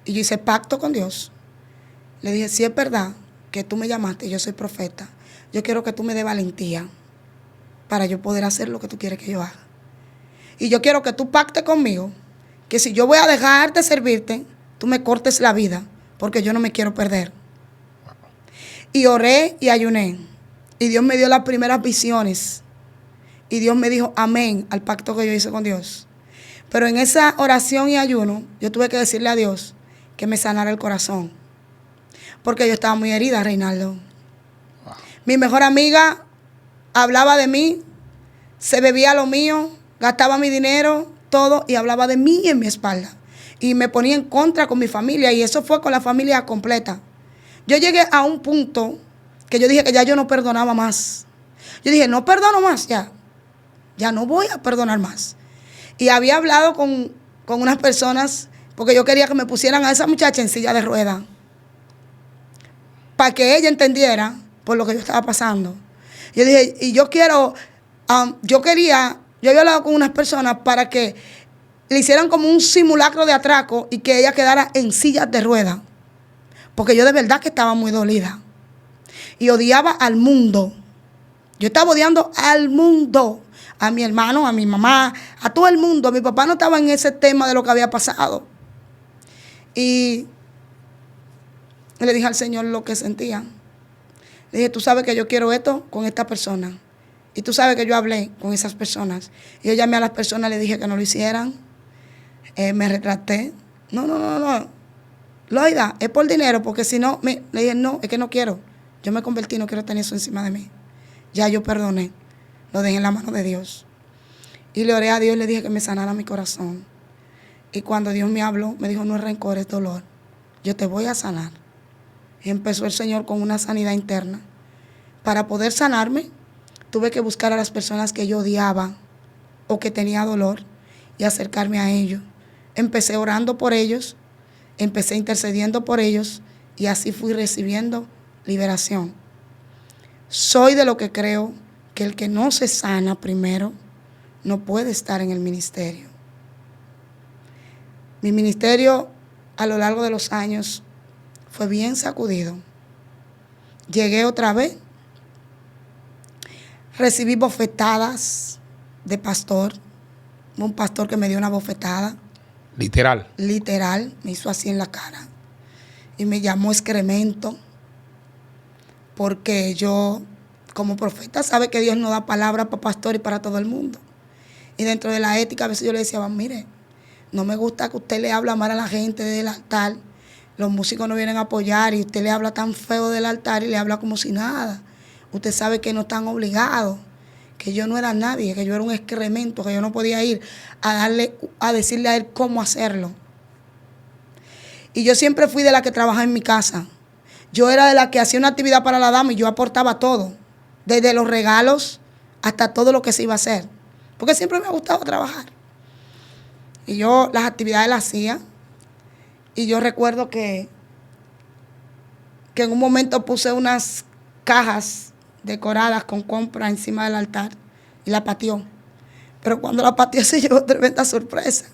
Y yo hice pacto con Dios. Le dije, si es verdad que tú me llamaste, yo soy profeta, yo quiero que tú me des valentía para yo poder hacer lo que tú quieres que yo haga. Y yo quiero que tú pactes conmigo, que si yo voy a dejarte servirte, tú me cortes la vida, porque yo no me quiero perder. Y oré y ayuné. Y Dios me dio las primeras visiones. Y Dios me dijo amén al pacto que yo hice con Dios. Pero en esa oración y ayuno, yo tuve que decirle a Dios que me sanara el corazón. Porque yo estaba muy herida, Reinaldo. Wow. Mi mejor amiga hablaba de mí, se bebía lo mío, gastaba mi dinero, todo, y hablaba de mí en mi espalda. Y me ponía en contra con mi familia, y eso fue con la familia completa. Yo llegué a un punto que yo dije que ya yo no perdonaba más. Yo dije, no perdono más, ya no voy a perdonar más. Y había hablado con unas personas, porque yo quería que me pusieran a esa muchacha en silla de ruedas, para que ella entendiera por lo que yo estaba pasando. Yo dije, y yo había hablado con unas personas para que le hicieran como un simulacro de atraco y que ella quedara en sillas de ruedas, porque yo de verdad que estaba muy dolida. Y odiaba al mundo. Yo estaba odiando al mundo. A mi hermano, a mi mamá, a todo el mundo. Mi papá no estaba en ese tema de lo que había pasado. Y le dije al Señor lo que sentía. Le dije, tú sabes que yo quiero esto con esta persona. Y tú sabes que yo hablé con esas personas. Y yo llamé a las personas, le dije que no lo hicieran. Me retraté. No. Loida, es por dinero, porque si no, le dije, no, es que no quiero. Yo me convertí, no quiero tener eso encima de mí. Ya yo perdoné. Lo dejé en la mano de Dios. Y le oré a Dios y le dije que me sanara mi corazón. Y cuando Dios me habló, me dijo, no es rencor, es dolor. Yo te voy a sanar. Y empezó el Señor con una sanidad interna. Para poder sanarme, tuve que buscar a las personas que yo odiaba o que tenía dolor y acercarme a ellos. Empecé orando por ellos, empecé intercediendo por ellos y así fui recibiendo liberación. Soy de lo que creo que el que no se sana primero no puede estar en el ministerio. Mi ministerio a lo largo de los años fue bien sacudido. Llegué otra vez, recibí bofetadas de pastor, un pastor que me dio una bofetada. Literal. Literal, me hizo así en la cara y me llamó excremento, porque yo, como profeta, sabe que Dios no da palabra para pastor y para todo el mundo. Y dentro de la ética, a veces yo le decía, mire, no me gusta que usted le hable mal a la gente del altar. Los músicos no vienen a apoyar y usted le habla tan feo del altar y le habla como si nada. Usted sabe que no están obligados, que yo no era nadie, que yo era un excremento, que yo no podía ir a decirle a él cómo hacerlo. Y yo siempre fui de la que trabajaba en mi casa. Yo era de la que hacía una actividad para la dama y yo aportaba todo, desde los regalos hasta todo lo que se iba a hacer, porque siempre me ha gustado trabajar. Y yo las actividades las hacía. Y yo recuerdo que en un momento puse unas cajas decoradas con compra encima del altar y la pateó. Pero cuando la pateó se llevó tremenda sorpresa,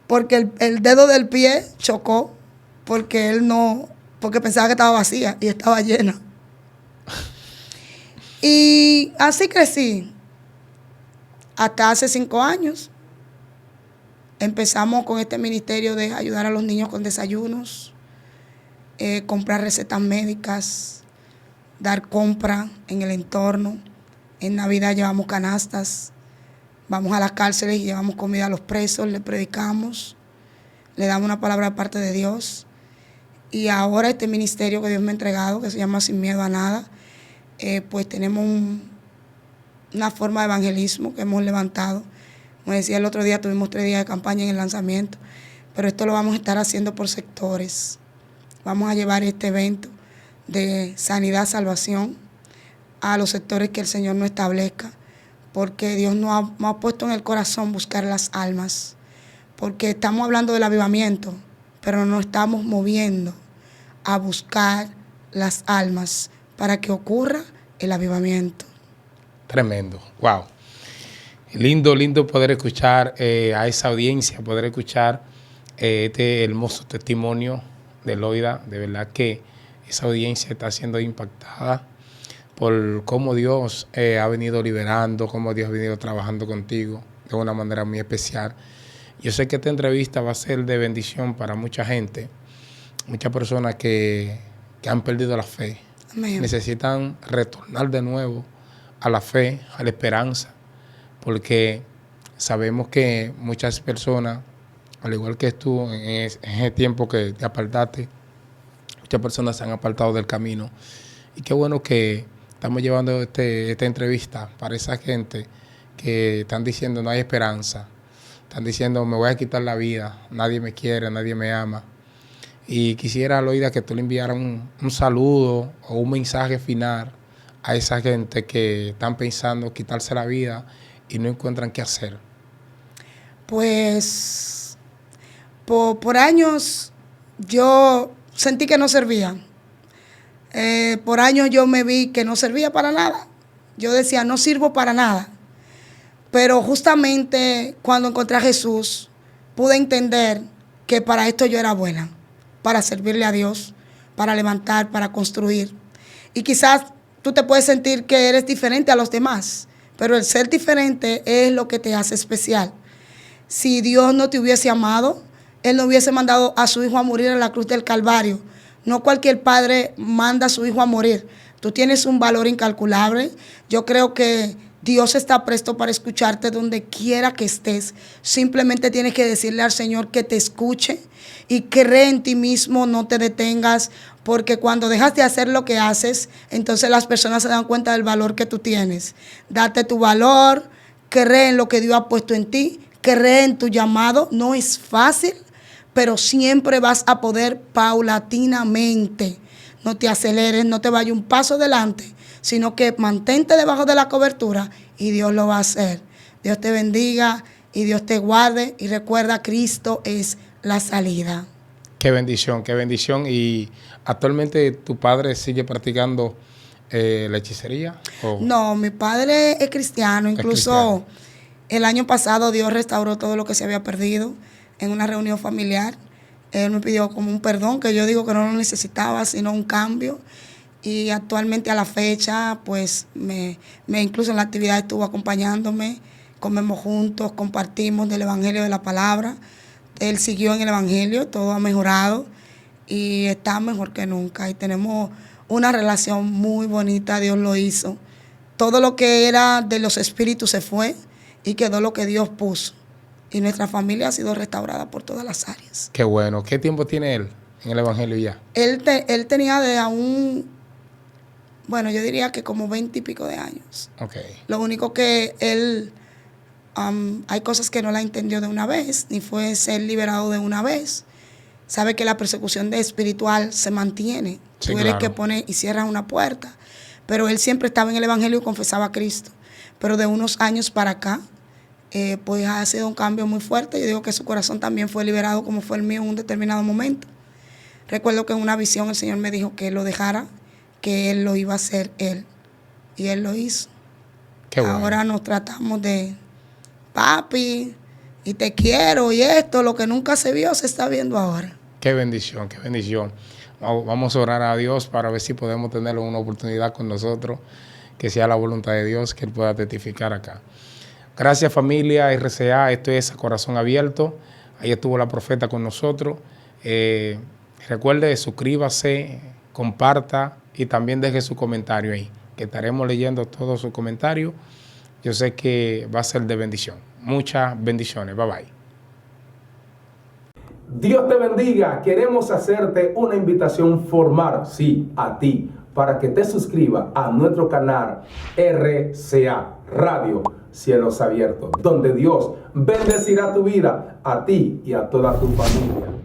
porque el dedo del pie chocó, porque pensaba que estaba vacía y estaba llena. Y así crecí hasta hace 5 años. Empezamos con este ministerio de ayudar a los niños con desayunos, comprar recetas médicas, dar compra en el entorno. En Navidad llevamos canastas, vamos a las cárceles y llevamos comida a los presos, le predicamos, le damos una palabra de parte de Dios. Y ahora este ministerio que Dios me ha entregado, que se llama Sin Miedo a Nada, pues tenemos una forma de evangelismo que hemos levantado. Como decía el otro día, tuvimos 3 días de campaña en el lanzamiento, pero esto lo vamos a estar haciendo por sectores. Vamos a llevar este evento de sanidad, salvación, a los sectores que el Señor nos establezca, porque Dios nos ha puesto en el corazón buscar las almas, porque estamos hablando del avivamiento, pero nos estamos moviendo a buscar las almas para que ocurra el avivamiento. Tremendo, wow. Lindo poder escuchar a esa audiencia, poder escuchar este hermoso testimonio de Loida. De verdad que esa audiencia está siendo impactada por cómo Dios ha venido liberando, cómo Dios ha venido trabajando contigo de una manera muy especial. Yo sé que esta entrevista va a ser de bendición para mucha gente, muchas personas que han perdido la fe. Amén. Necesitan retornar de nuevo a la fe, a la esperanza, porque sabemos que muchas personas, al igual que tú en ese tiempo que te apartaste, muchas personas se han apartado del camino. Y qué bueno que estamos llevando esta entrevista para esa gente que están diciendo no hay esperanza. Están diciendo me voy a quitar la vida, nadie me quiere, nadie me ama. Y quisiera, Loida, que tú le enviaras un saludo o un mensaje final a esa gente que están pensando quitarse la vida y no encuentran qué hacer. Pues por años yo sentí que no servía. Por años yo me vi que no servía para nada. Yo decía, no sirvo para nada. Pero justamente cuando encontré a Jesús, pude entender que para esto yo era buena, para servirle a Dios, para levantar, para construir. Y quizás tú te puedes sentir que eres diferente a los demás, pero el ser diferente es lo que te hace especial. Si Dios no te hubiese amado, Él no hubiese mandado a su hijo a morir en la cruz del Calvario. No cualquier padre manda a su hijo a morir. Tú tienes un valor incalculable. Yo creo que Dios está presto para escucharte donde quiera que estés. Simplemente tienes que decirle al Señor que te escuche y cree en ti mismo, no te detengas, porque cuando dejas de hacer lo que haces, entonces las personas se dan cuenta del valor que tú tienes. Date tu valor, cree en lo que Dios ha puesto en ti, cree en tu llamado. No es fácil, pero siempre vas a poder paulatinamente. No te aceleres, no te vayas un paso adelante, sino que mantente debajo de la cobertura y Dios lo va a hacer. Dios te bendiga y Dios te guarde y recuerda, Cristo es la salida. Qué bendición, qué bendición. ¿Y actualmente tu padre sigue practicando la hechicería? ¿O? No, mi padre es cristiano. Incluso el año pasado Dios restauró todo lo que se había perdido en una reunión familiar. Él me pidió como un perdón, que yo digo que no lo necesitaba, sino un cambio. Y actualmente a la fecha, pues incluso en la actividad estuvo acompañándome, comemos juntos, compartimos del Evangelio de la Palabra. Él siguió en el Evangelio, todo ha mejorado y está mejor que nunca. Y tenemos una relación muy bonita, Dios lo hizo. Todo lo que era de los espíritus se fue y quedó lo que Dios puso. Y nuestra familia ha sido restaurada por todas las áreas. Qué bueno. ¿Qué tiempo tiene él en el Evangelio ya? Él tenía de aún, bueno, yo diría que como 20 y pico de años. Okay. Lo único que él, hay cosas que no la entendió de una vez, ni fue ser liberado de una vez. Sabe que la persecución espiritual se mantiene. Sí, tú eres claro. Que pone y cierras una puerta. Pero él siempre estaba en el Evangelio y confesaba a Cristo. Pero de unos años para acá, pues ha sido un cambio muy fuerte. Yo digo que su corazón también fue liberado como fue el mío en un determinado momento. Recuerdo que en una visión el Señor me dijo que lo dejara, que Él lo iba a hacer Él. Y Él lo hizo. Qué bueno. Ahora nos tratamos de papi, y te quiero, y esto, lo que nunca se vio, se está viendo ahora. Qué bendición, qué bendición. Vamos a orar a Dios para ver si podemos tener una oportunidad con nosotros, que sea la voluntad de Dios, que Él pueda testificar acá. Gracias, familia RCA. Esto es A Corazón Abierto. Ahí estuvo la profeta con nosotros. Recuerde, suscríbase, comparta y también deje su comentario ahí, que estaremos leyendo todos sus comentarios. Yo sé que va a ser de bendición. Muchas bendiciones. Bye bye. Dios te bendiga. Queremos hacerte una invitación formal, sí, a ti, para que te suscribas a nuestro canal RCA Radio Cielos Abiertos, donde Dios bendecirá tu vida, a ti y a toda tu familia.